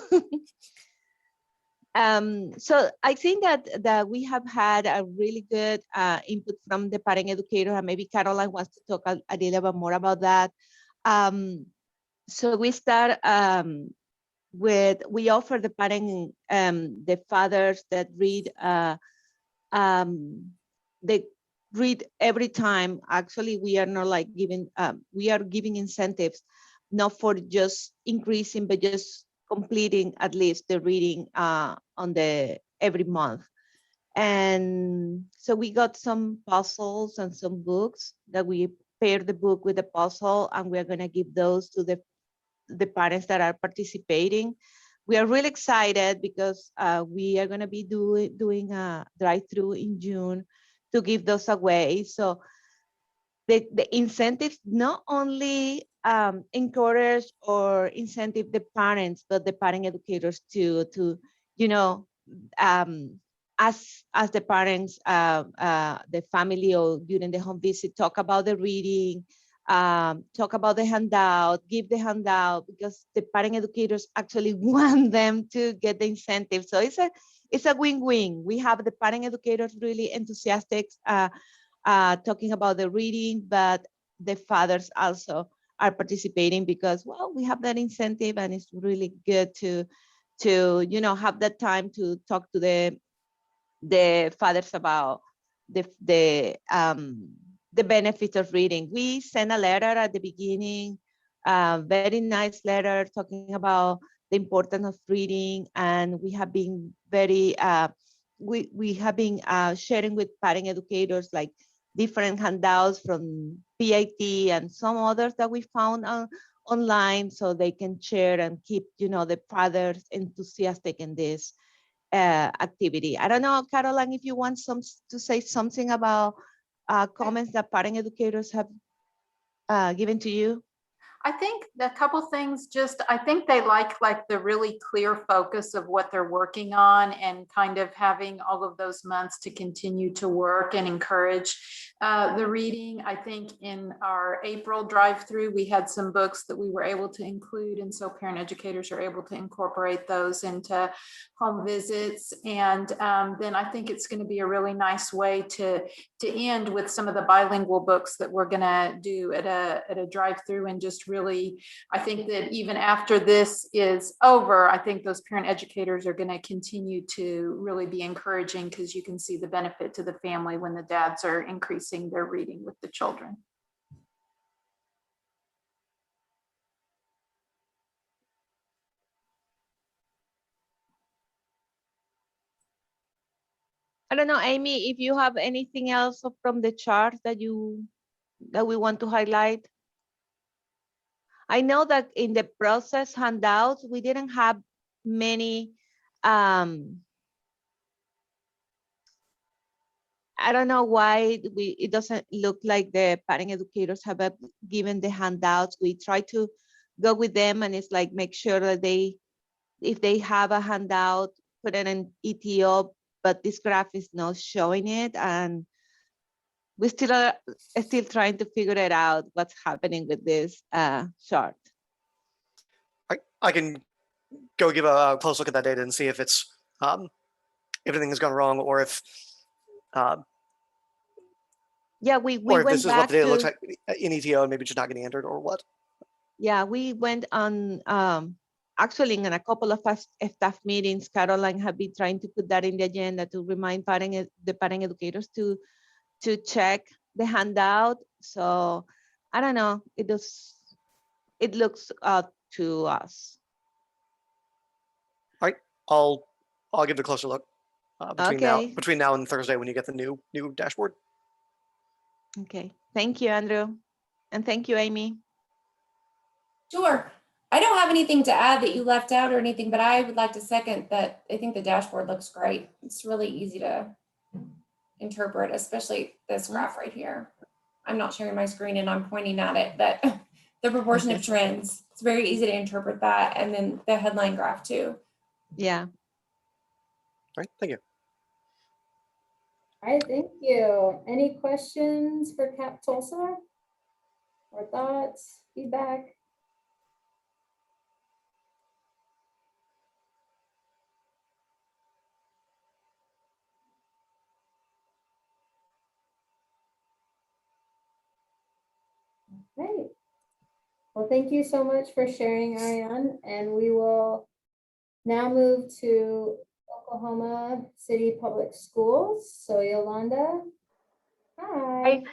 So I think that we have had a really good input from the parent educator, and maybe Caroline wants to talk a little bit more about that. So we start we offer the parent, the fathers that read, they read every time. Actually, we are not like giving, we are giving incentives, not for just increasing, but just completing at least the reading on the every month. And so we got some puzzles and some books that we pair the book with the puzzle, and we're going to give those to the parents that are participating. We are really excited because we are going to be doing a drive-through in June to give those away. So the incentives not only encourage or incentive the parents, but the parent educators to you know, as the parents, the family, or during the home visit, talk about the reading, talk about the handout, give the handout, because the parent educators actually want them to get the incentive. So it's a win-win. We have the parent educators really enthusiastic, talking about the reading, but the fathers also are participating because, well, we have that incentive, and it's really good to you know, have that time to talk to the fathers about the benefits of reading. We sent a letter at the beginning, a very nice letter talking about the importance of reading, and we have been very we have been sharing with parent educators like different handouts from PIT and some others that we found online, so they can share and keep, you know, the fathers enthusiastic in this activity. I don't know, Caroline, if you want to say something about comments that parent educators have given to you.
I think a couple things, just I think they like the really clear focus of what they're working on, and kind of having all of those months to continue to work and encourage the reading. I think in our April drive-through, we had some books that we were able to include, and so parent educators are able to incorporate those into home visits. And then I think it's going to be a really nice way to end with some of the bilingual books that we're going to do at a drive-through, and just it's really, I think that even after this is over, I think those parent educators are going to continue to really be encouraging, because you can see the benefit to the family when the dads are increasing their reading with the children.
I don't know, Amy, if you have anything else from the chart that we want to highlight. I know that in the process handouts, we didn't have many, I don't know why it doesn't look like the parent educators have given the handouts. We try to go with them, and it's like, make sure that if they have a handout, put it in ETO, but this graph is not showing it. And we still are still trying to figure it out, what's happening with this chart.
I can go give a close look at that data and see if it's if anything has gone wrong, or if
yeah, we
or if
went
this is
back
what the data
to,
looks like in ETO and maybe just not getting entered, or what.
yeah, we went on actually in a couple of staff meetings. Caroline had been trying to put that in the agenda to remind the parent educators to check the handout. So I don't know, it looks to us.
All right, I'll give it a closer look
Okay.
between now and Thursday when you get the new dashboard.
Okay, thank you, Andrew, and thank you, Amy.
Sure. I don't have anything to add that you left out or anything, but I would like to second that. I think the dashboard looks great. It's really easy to interpret, especially this graph right here. I'm not sharing my screen and I'm pointing at it, but the proportion of trends, it's very easy to interpret that. And then the headline graph too.
Yeah.
All right, thank you.
All right, thank you. Any questions for Cap Tulsa? Or thoughts, feedback? Great. Well, thank you so much for sharing, Ariane, and we will now move to Oklahoma City Public Schools. So Yolanda, hi.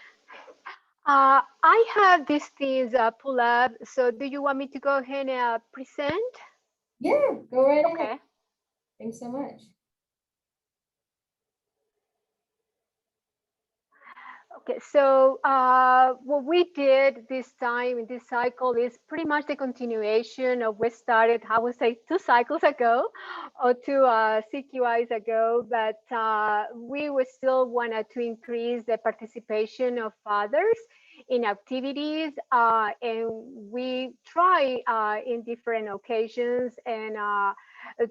I have these things pull up. So do you want me to go ahead and present?
Yeah, go right
Okay.
ahead. Thanks so much.
Okay, so what we did this time in this cycle is pretty much the continuation of what started, I would say, 2 cycles ago or 2 CQIs ago, but we would still wanted to increase the participation of fathers in activities, and we try in different occasions and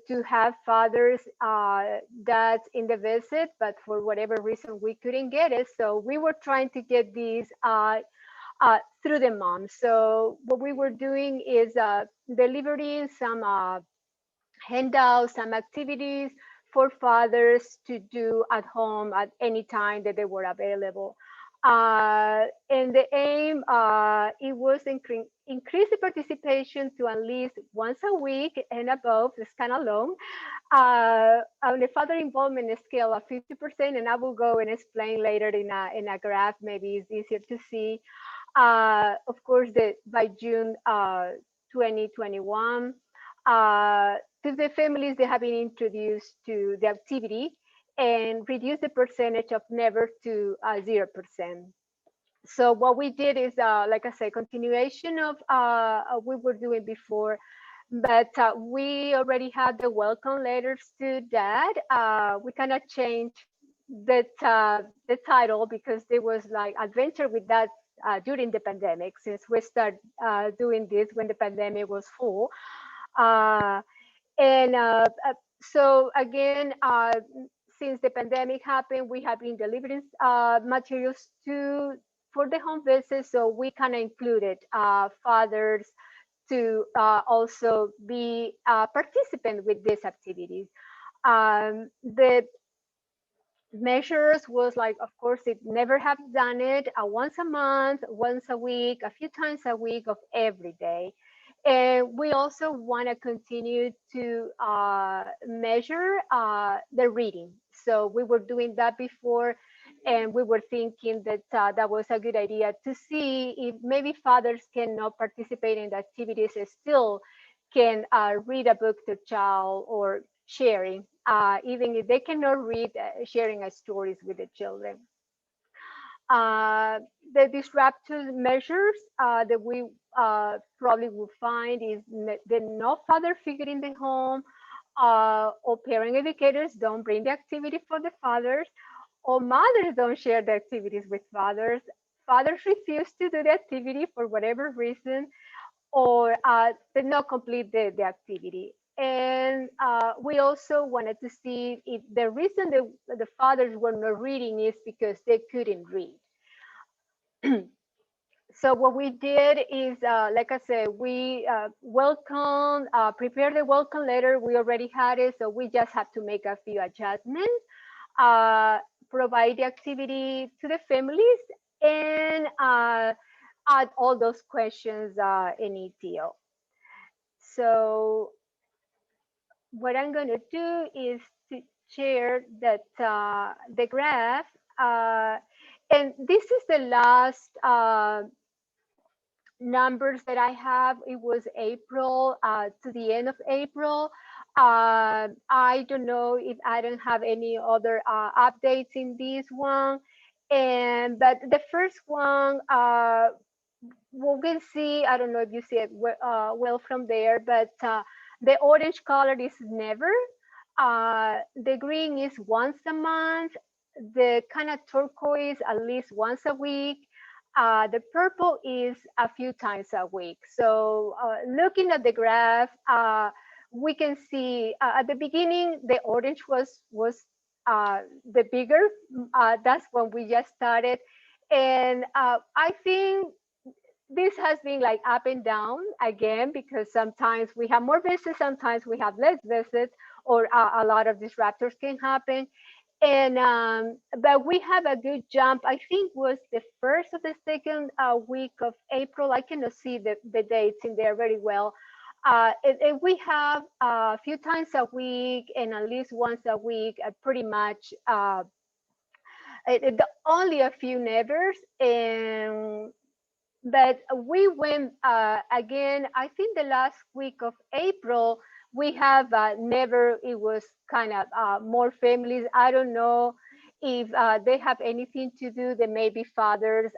to have fathers that's in the visit, but for whatever reason we couldn't get it. So we were trying to get these through the mom. So what we were doing is delivering some handouts, some activities for fathers to do at home at any time that they were available. And the aim, it was increase the participation to at least once a week and above. It's kind of long. On the father involvement scale of 50%, and I will go and explain later in a graph. Maybe it's easier to see. Of course, by June 2021, to the families they have been introduced to the activity, and reduce the percentage of never to 0%. So what we did is, like I said, continuation of what we were doing before, but we already had the welcome letters to that. We kind of changed the title because there was like adventure with that during the pandemic, since we started doing this when the pandemic was full. So again, since the pandemic happened, we have been delivering materials for the home visits. So we kind of included fathers to also be a participant with these activities. measures was like, of course, it never have done it once a month, once a week, a few times a week of every day. And we also want to continue to measure the reading. So we were doing that before, and we were thinking that that was a good idea to see if maybe fathers cannot participate in the activities and still can read a book to child or sharing, even if they cannot read, sharing stories with the children. The disruptive measures that we probably will find is the no father figure in the home, or parent educators don't bring the activity for the fathers, or mothers don't share the activities with fathers. Fathers refuse to do the activity for whatever reason, or did not complete the activity. And we also wanted to see if the reason the fathers were not reading is because they couldn't read. So what we did is, like I said, we prepared the welcome letter. We already had it, so we just have to make a few adjustments, provide the activity to the families, and add all those questions in ETO. So what I'm going to do is to share that the graph, and this is the last numbers that I have. It was April to the end of April. I don't know if I don't have any other updates in this one. But the first one, we can see, I don't know if you see it well from there, but the orange color is never. The green is once a month. The kind of turquoise at least once a week. The purple is a few times a week. So looking at the graph, we can see at the beginning, the orange was the bigger. That's when we just started. And I think this has been like up and down again, because sometimes we have more visits, sometimes we have less visits, or a lot of disruptors can happen. And but we have a good jump. I think was the first or the second week of April. I cannot see the dates in there very well. And we have a few times a week and at least once a week, pretty much only a few nevers. But we went again, I think the last week of April, we have never, it was kind of more families. I don't know if they have anything to do, that maybe fathers,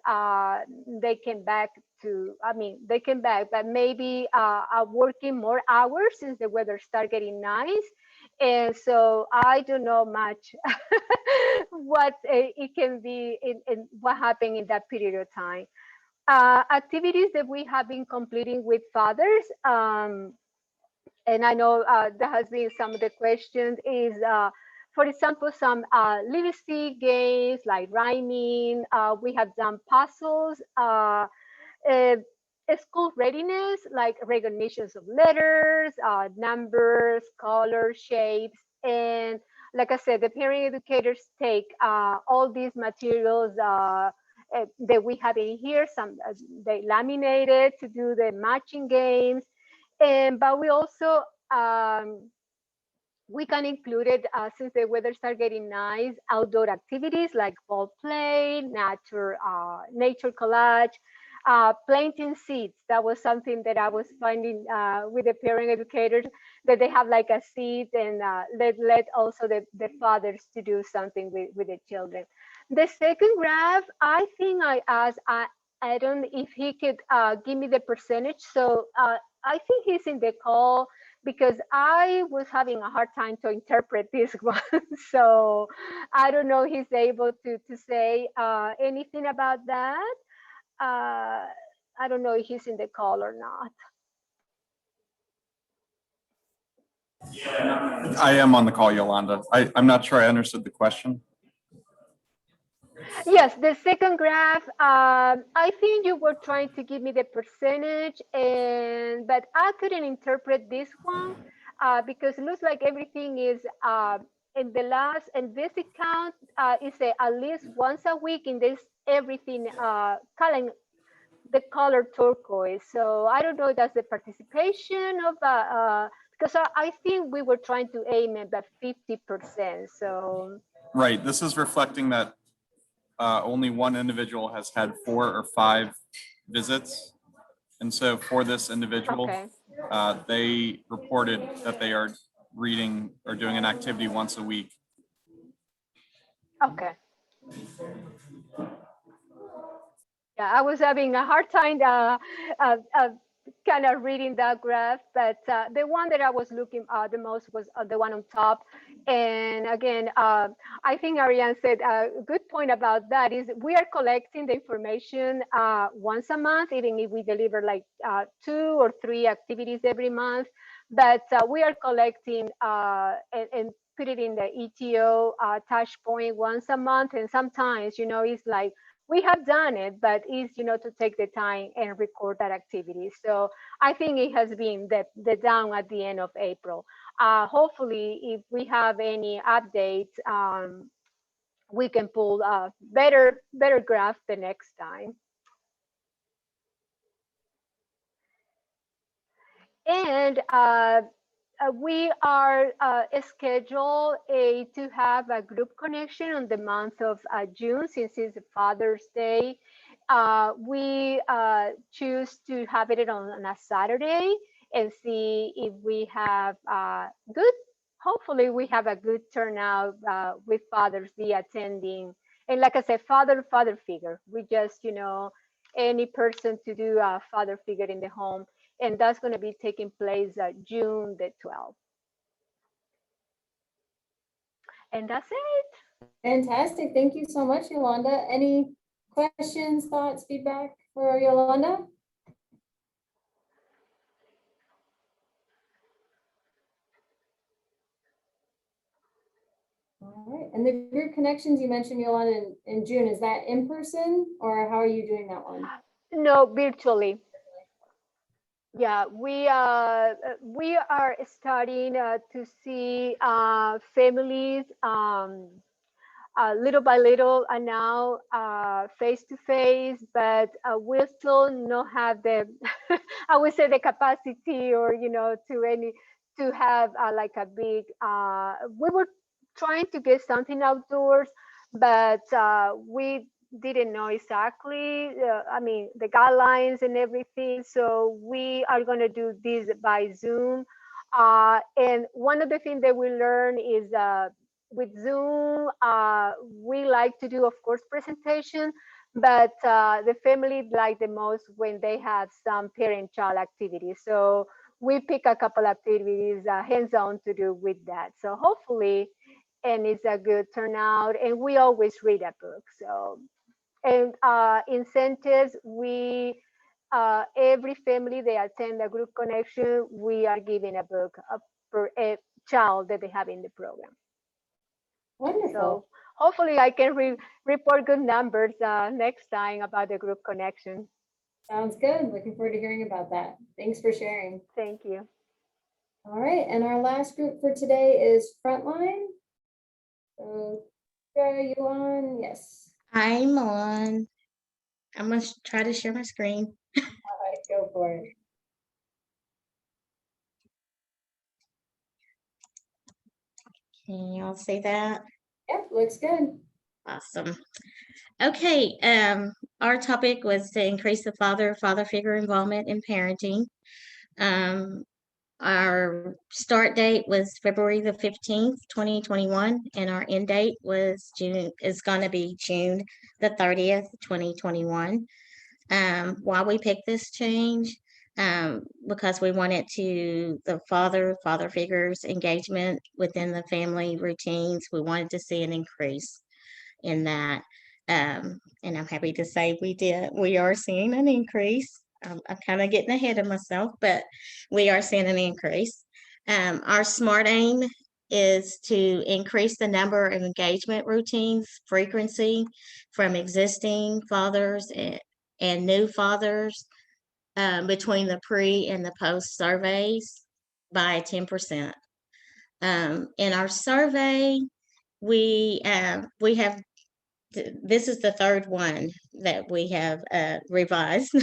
they came back to, they came back, but maybe are working more hours since the weather started getting nice. And so I don't know much what it can be in what happened in that period of time. Activities that we have been completing with fathers, and I know there has been some of the questions is, for example, some literacy games like rhyming. We have done puzzles, school readiness, like recognitions of letters, numbers, colors, shapes. And like I said, the parent educators take all these materials that we have in here. Some they laminated to do the matching games. But we also we can include it since the weather started getting nice, outdoor activities like ball play, nature collage, planting seeds. That was something that I was finding with the parent educators, that they have like a seed, and let also the fathers to do something with the children. The second graph, I think I asked, I don't know if he could give me the percentage. So I think he's in the call, because I was having a hard time to interpret this one. So I don't know if he's able to say anything about that. I don't know if he's in the call or not.
I am on the call, Yolanda. I'm not sure I understood the question.
Yes, the second graph, I think you were trying to give me the percentage, but I couldn't interpret this one because it looks like everything is in the last, and this account is at least once a week in this everything calling the color turquoise. So I don't know if that's the participation of because I think we were trying to aim at about 50%. So
Right, this is reflecting that only one individual has had 4 or 5 visits. And so for this individual,
okay,
they reported that they are reading or doing an activity once a week.
okay. Yeah, I was having a hard time kind of reading that graph, but the one that I was looking at the most was the one on top. And again, I think Ariane said a good point about that is we are collecting the information once a month, even if we deliver like 2 or 3 activities every month. But we are collecting and put it in the ETO touch point once a month. And sometimes, you know, it's like, we have done it, but it's, you know, to take the time and record that activity. So I think it has been the down at the end of April. Hopefully, if we have any updates, we can pull a better graph the next time. And we are scheduled to have a group connection on the month of June, since it's Father's Day. We choose to have it on a Saturday and see if we have hopefully we have a good turnout with fathers be attending. And like I said, father figure. We just, you know, any person to do a father figure in the home. And that's going to be taking place June the 12th. And that's it.
Fantastic. Thank you so much, Yolanda. Any questions, thoughts, feedback for Yolanda? All right. And the group connections you mentioned, Yolanda, in June, is that in person or how are you doing that one?
No, virtually. Yeah, we are starting to see families little by little and now face to face, but we still not have the I would say the capacity or, you know, to have like a big we were trying to get something outdoors, but we didn't know exactly I mean the guidelines and everything, so we are going to do this by Zoom. And one of the things that we learn is with Zoom, we like to do, of course, presentation, but the family like the most when they have some parent-child activities. So we pick a couple activities hands-on to do with that. So hopefully, and it's a good turnout. And we always read a book. So, and incentives, we every family they attend a group connection, we are giving a book per a child that they have in the program.
Wonderful.
So hopefully I can report good numbers next time about the group connection.
Sounds good. Looking forward to hearing about that. Thanks for sharing.
Thank you.
All right. And our last group for today is Frontline. So, are you on? Yes.
I'm on. I'm going to try to share my screen.
All right, go for it.
Can y'all see that?
Yep, looks good.
Awesome. Okay, our topic was to increase the father figure involvement in parenting. Our start date was February the 15th, 2021, and our end date was is going to be June the 30th, 2021. Why we picked this change? Because we wanted the father figures engagement within the family routines. We wanted to see an increase in that. And I'm happy to say we are seeing an increase. I'm kind of getting ahead of myself, but we are seeing an increase. Our SMART aim is to increase the number of engagement routines, frequency from existing fathers and new fathers between the pre and the post surveys by 10%. In our survey, we have, this is the third one that we have revised.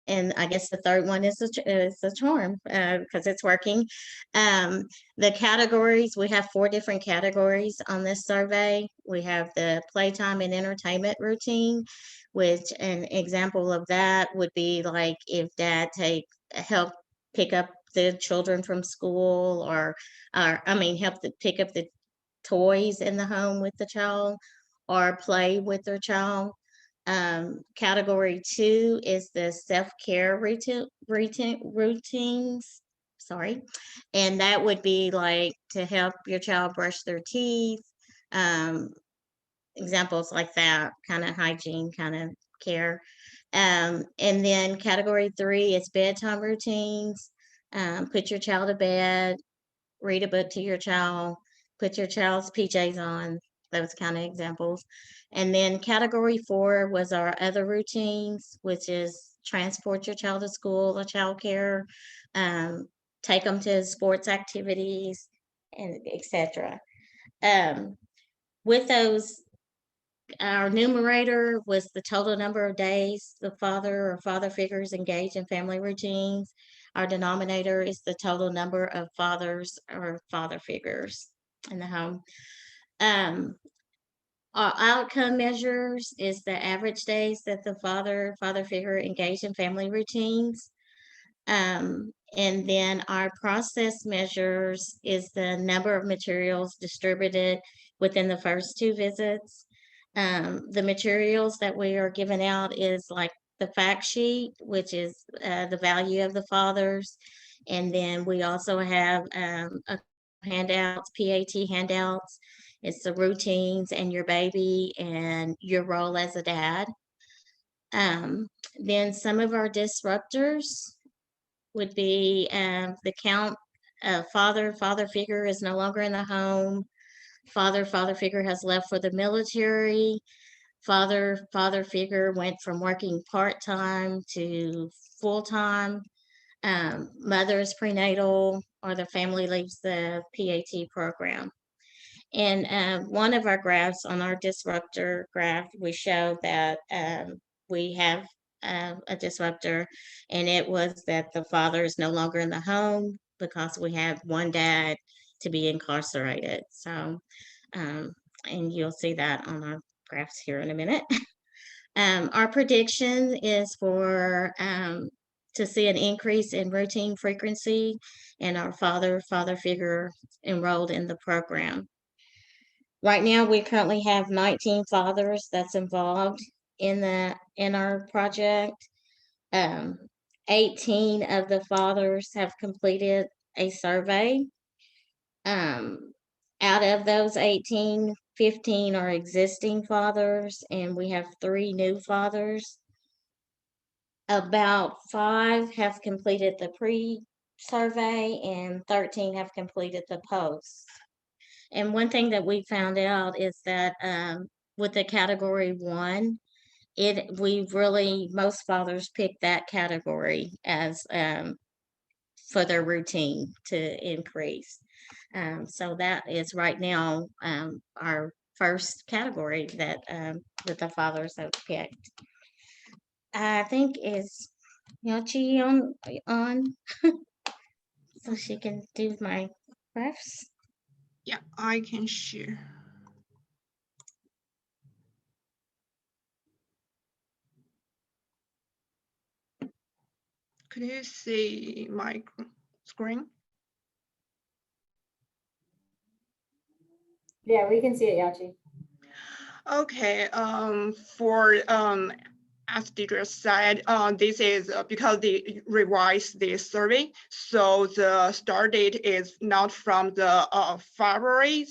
And I guess the third one is a charm because it's working. The categories, we have 4 different categories on this survey. We have the playtime and entertainment routine, which an example of that would be like if dad help pick up the children from school, or I mean, help to pick up the toys in the home with the child, or play with their child. Category 2 is the self-care routines. Sorry. And that would be like to help your child brush their teeth. Examples like that, kind of hygiene, kind of care. And then category 3 is bedtime routines. Put your child to bed, read a book to your child, put your child's PJs on, those kind of examples. And then category 4 was our other routines, which is transport your child to school or childcare, take them to sports activities, and etc. With those, our numerator was the total number of days the father or father figures engage in family routines. Our denominator is the total number of fathers or father figures in the home. Our outcome measures is the average days that the father figure engaged in family routines. And then our process measures is the number of materials distributed within the first 2 visits. The materials that we are giving out is like the fact sheet, which is the value of the fathers. And then we also have handouts, PAT handouts. It's the routines and your baby and your role as a dad. Then some of our disruptors would be the count of father figure is no longer in the home. Father figure has left for the military. Father figure went from working part-time to full-time. Mother's prenatal, or the family leaves the PAT program. And one of our graphs on our disruptor graph, we show that we have a disruptor, and it was that the father is no longer in the home because we have one dad to be incarcerated. So, and you'll see that on our graphs here in a minute. Our prediction is for to see an increase in routine frequency and our father figure enrolled in the program. Right now, we currently have 19 fathers that's involved in our project. 18 of the fathers have completed a survey. Out of those 18, 15 are existing fathers, and we have 3 new fathers. About 5 have completed the pre-survey, and 13 have completed the post. And one thing that we found out is that with the category 1, most fathers pick that category as for their routine to increase. So that is right now our first category that the fathers have picked. I think is Yochi on so she can do my graphs.
Yeah, I can share. Could you see my screen?
Yeah, we can see it, Yachi.
Okay, as Deidre said, this is because they revised the survey. So the start date is not from the February.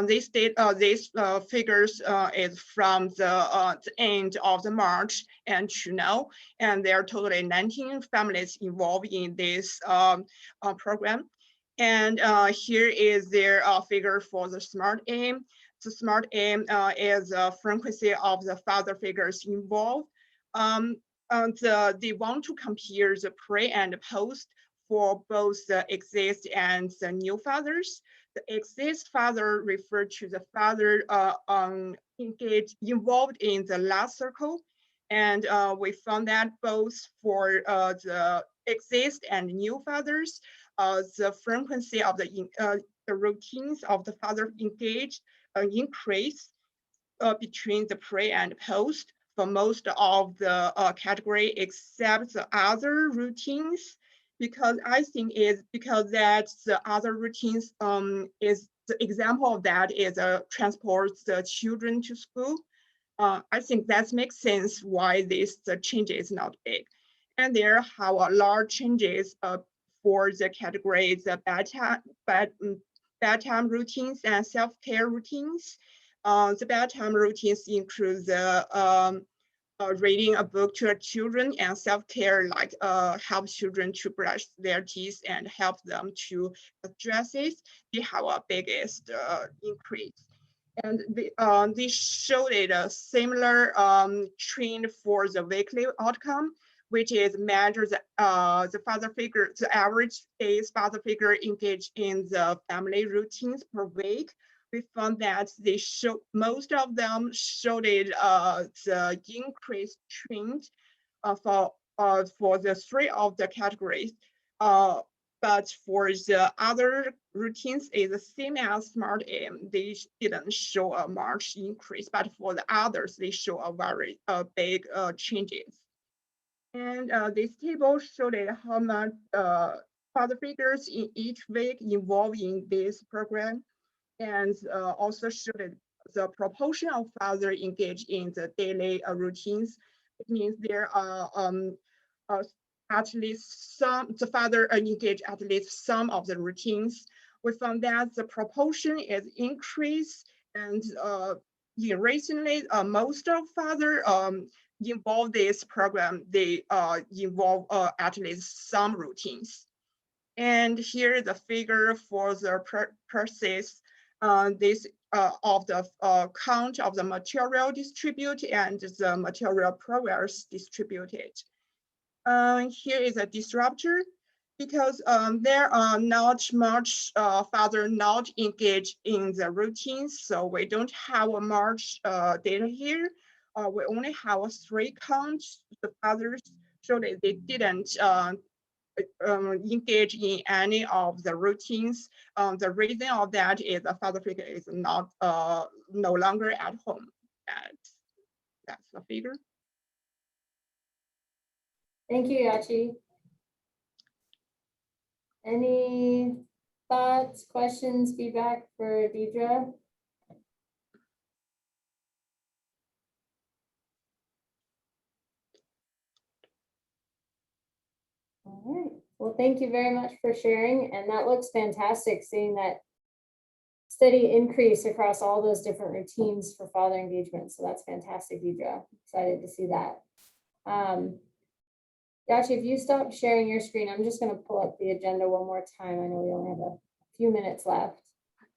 This figures is from the end of the March and to now. And there are totally 19 families involved in this program. And here is their figure for the SMART aim. The SMART aim is a frequency of the father figures involved. They want to compare the pre and post for both the exist and the new fathers. The exist father referred to the father involved in the last circle. And we found that both for the exist and new fathers, the frequency of the routines of the father engaged increase between the pre and post for most of the category except the other routines, because I think is because that the other routines is the example of that is transport the children to school. I think that makes sense why this change is not big. And there are large changes for the categories, the bedtime routines and self-care routines. The bedtime routines include the reading a book to children, and self-care like help children to brush their teeth and help them to dress it. They have a biggest increase. And they showed a similar trend for the weekly outcome, which is measure the father figure, the average days father figure engaged in the family routines per week. We found that they show most of them showed the increased trend for the three of the categories. But for the other routines, is the same as Smart Aim. They didn't show a much increase, but for the others, they show a very big changes. And this table showed how much father figures in each week involved in this program, and also showed the proportion of father engaged in the daily routines. It means there are at least some, the father engage at least some of the routines. We found that the proportion is increased, and recently most of father involved this program, they involve at least some routines. And here is the figure for the process this of the count of the material distributed and the material progress distributed. Here is a disruptor, because there are not much father not engaged in the routines, so we don't have a much data here. We only have a 3 counts. The fathers showed that they didn't engage in any of the routines. The reason of that is the father figure is not no longer at home. That's the figure.
Thank you, Yachi. Any thoughts, questions, feedback for Deidre? All right. Well, thank you very much for sharing. And that looks fantastic, seeing that steady increase across all those different routines for father engagement. So that's fantastic, Deidre. Excited to see that. Yachi, if you stop sharing your screen, I'm just going to pull up the agenda one more time. I know we only have a few minutes left.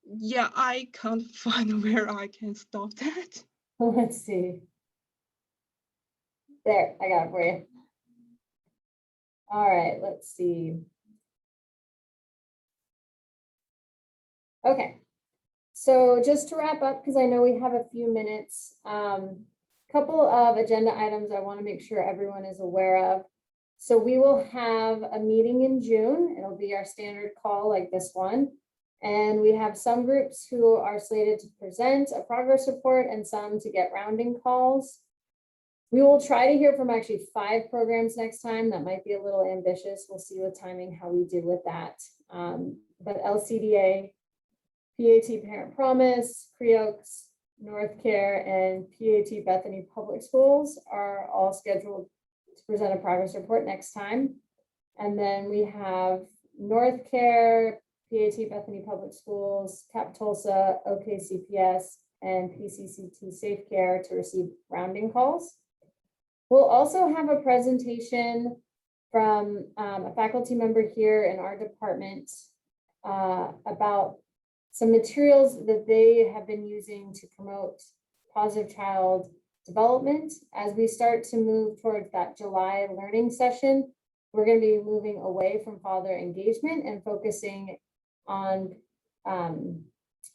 Yeah, I can't find where I can stop that.
Let's see. There, I got it for you. All right, let's see. Okay, so just to wrap up, because I know we have a few minutes, couple of agenda items I want to make sure everyone is aware of. So we will have a meeting in June. It'll be our standard call like this one. And we have some groups who are slated to present a progress report and some to get rounding calls. We will try to hear from actually 5 programs next time. That might be a little ambitious. We'll see with timing how we do with that. But LCDA, PAT Parent Promise, Creoaks, North Care, and PAT Bethany Public Schools are all scheduled to present a progress report next time. And then we have North Care, PAT Bethany Public Schools, CAP Tulsa, OKCPS, and PCCT Safe Care to receive rounding calls. We'll also have a presentation from a faculty member here in our department about some materials that they have been using to promote positive child development as we start to move towards that July learning session. we're going to be moving away from father engagement and focusing on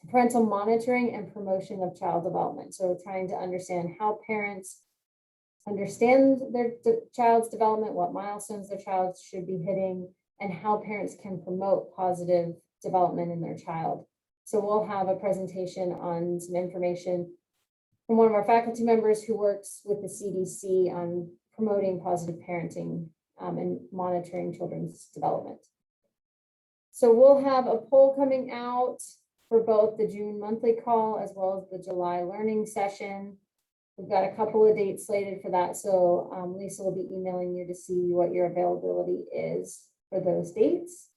parental monitoring and promotion of child development. So trying to understand how parents understand their child's development, what milestones their child should be hitting, and how parents can promote positive development in their child. So we'll have a presentation on some information from one of our faculty members who works with the CDC on promoting positive parenting and monitoring children's development. So we'll have a poll coming out for both the June monthly call as well as the July learning session. We've got a couple of dates slated for that. So Lisa will be emailing you to see what your availability is for those dates.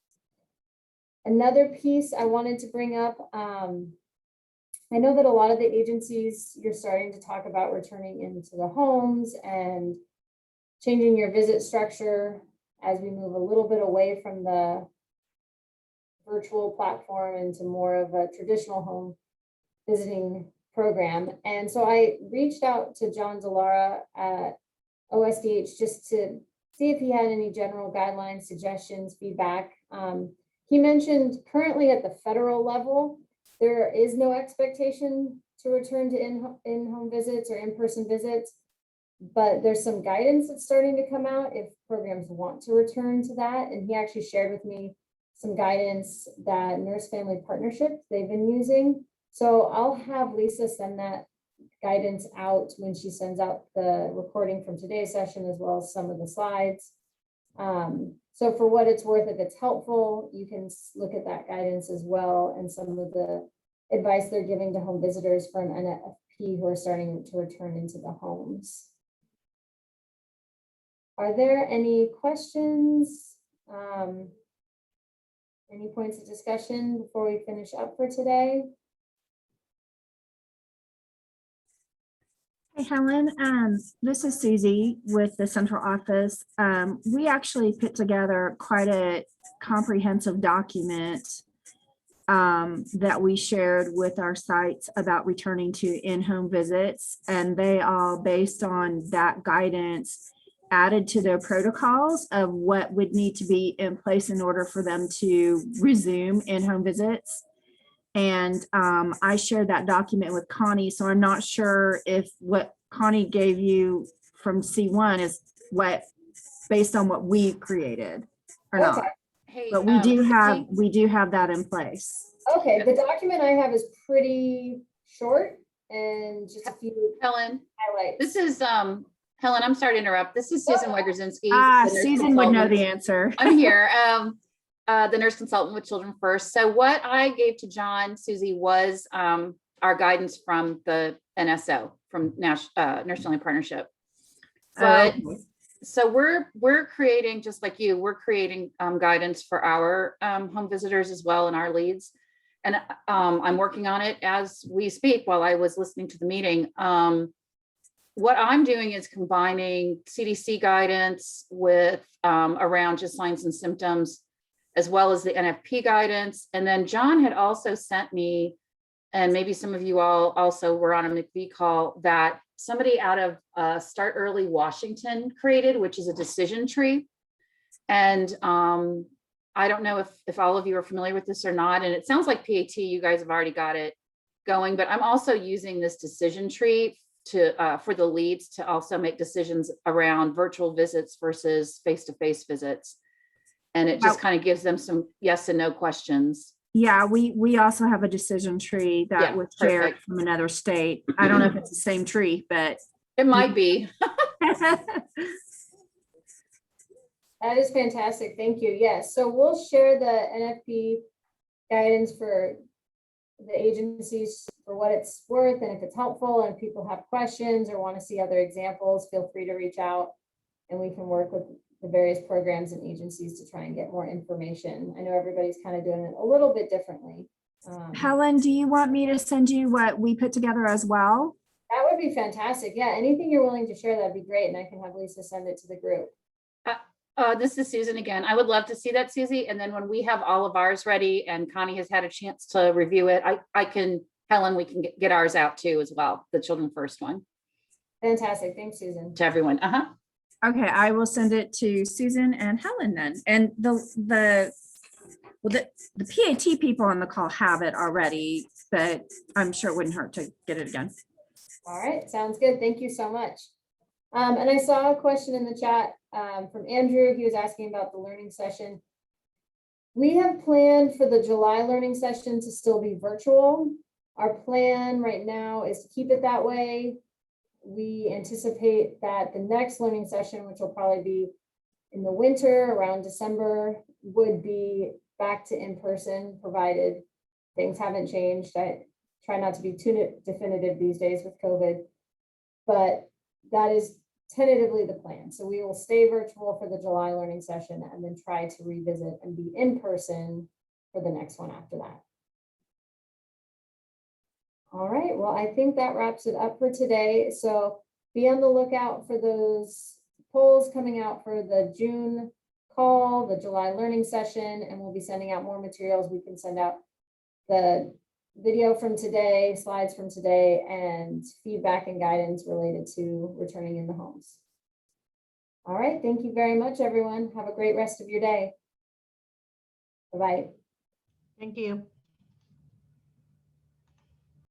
Another piece I wanted to bring up, I know that a lot of the agencies, you're starting to talk about returning into the homes and changing your visit structure as we move a little bit away from the virtual platform into more of a traditional home visiting program. And so I reached out to John Delara at OSDH just to see if he had any general guidelines, suggestions, feedback. He mentioned currently at the federal level, there is no expectation to return to in-home visits or in-person visits, but there's some guidance that's starting to come out if programs want to return to that. And he actually shared with me some guidance that Nurse Family Partnership they've been using. So I'll have Lisa send that guidance out when she sends out the recording from today's session, as well as some of the slides. So for what it's worth, if it's helpful, you can look at that guidance as well and some of the advice they're giving to home visitors from NFP who are starting to return into the homes. Are there any questions? Any points of discussion before we finish up for today?
Hey, Helen, this is Susie with the central office. We actually put together quite a comprehensive document that we shared with our sites about returning to in-home visits, and they all, based on that guidance, added to their protocols of what would need to be in place in order for them to resume in-home visits. And I shared that document with Connie, so I'm not sure if what Connie gave you from C1 is what, based on what we created or not.
Hey,
But we do have that in place.
Okay, the document I have is pretty short and just a few
Helen,
highlights.
this is Helen, I'm sorry to interrupt. This is Susan Wegerzinski.
Susan would know the answer.
I'm here. The nurse consultant with Children First. So what I gave to John, Susie, was our guidance from the NSO, from Nurse Family Partnership. But so we're creating, just like you, we're creating guidance for our home visitors as well, and our leads. And I'm working on it as we speak while I was listening to the meeting. What I'm doing is combining CDC guidance with around just signs and symptoms, as well as the NFP guidance. And then John had also sent me, and maybe some of you all also were on a MIECHV call, that somebody out of Start Early Washington created, which is a decision tree. And I don't know if all of you are familiar with this or not. And it sounds like PAT, you guys have already got it going, but I'm also using this decision tree to for the leads to also make decisions around virtual visits versus face-to-face visits. And it just kind of gives them some yes and no questions.
Yeah, we also have a decision tree that was shared from another state. I don't know if it's the same tree, but
it might be.
That is fantastic. Thank you. Yes. So we'll share the NFP guidance for the agencies for what it's worth, and if it's helpful, and if people have questions or want to see other examples, feel free to reach out and we can work with the various programs and agencies to try and get more information. I know everybody's kind of doing it a little bit differently.
Helen, do you want me to send you what we put together as well?
That would be fantastic. Yeah, anything you're willing to share, that'd be great. And I can have Lisa send it to the group.
This is Susan again. I would love to see that, Susie. And then when we have all of ours ready and Connie has had a chance to review it, Helen, we can get ours out too as well, the Children First one.
Fantastic. Thanks, Susan.
To everyone.
Okay, I will send it to Susan and Helen then. And the PAT people on the call have it already, but I'm sure it wouldn't hurt to get it again.
All right, sounds good. Thank you so much. And I saw a question in the chat from Andrew. He was asking about the learning session. We have planned for the July learning session to still be virtual. Our plan right now is to keep it that way. We anticipate that the next learning session, which will probably be in the winter around December, would be back to in-person, provided things haven't changed. I try not to be too definitive these days with COVID, but that is tentatively the plan. So we will stay virtual for the July learning session and then try to revisit and be in person for the next one after that. All right, well, I think that wraps it up for today. So be on the lookout for those polls coming out for the June call, the July learning session, and we'll be sending out more materials. We can send out the video from today, slides from today, and feedback and guidance related to returning in the homes. All right, thank you very much, everyone. Have a great rest of your day. Bye-bye.
Thank you.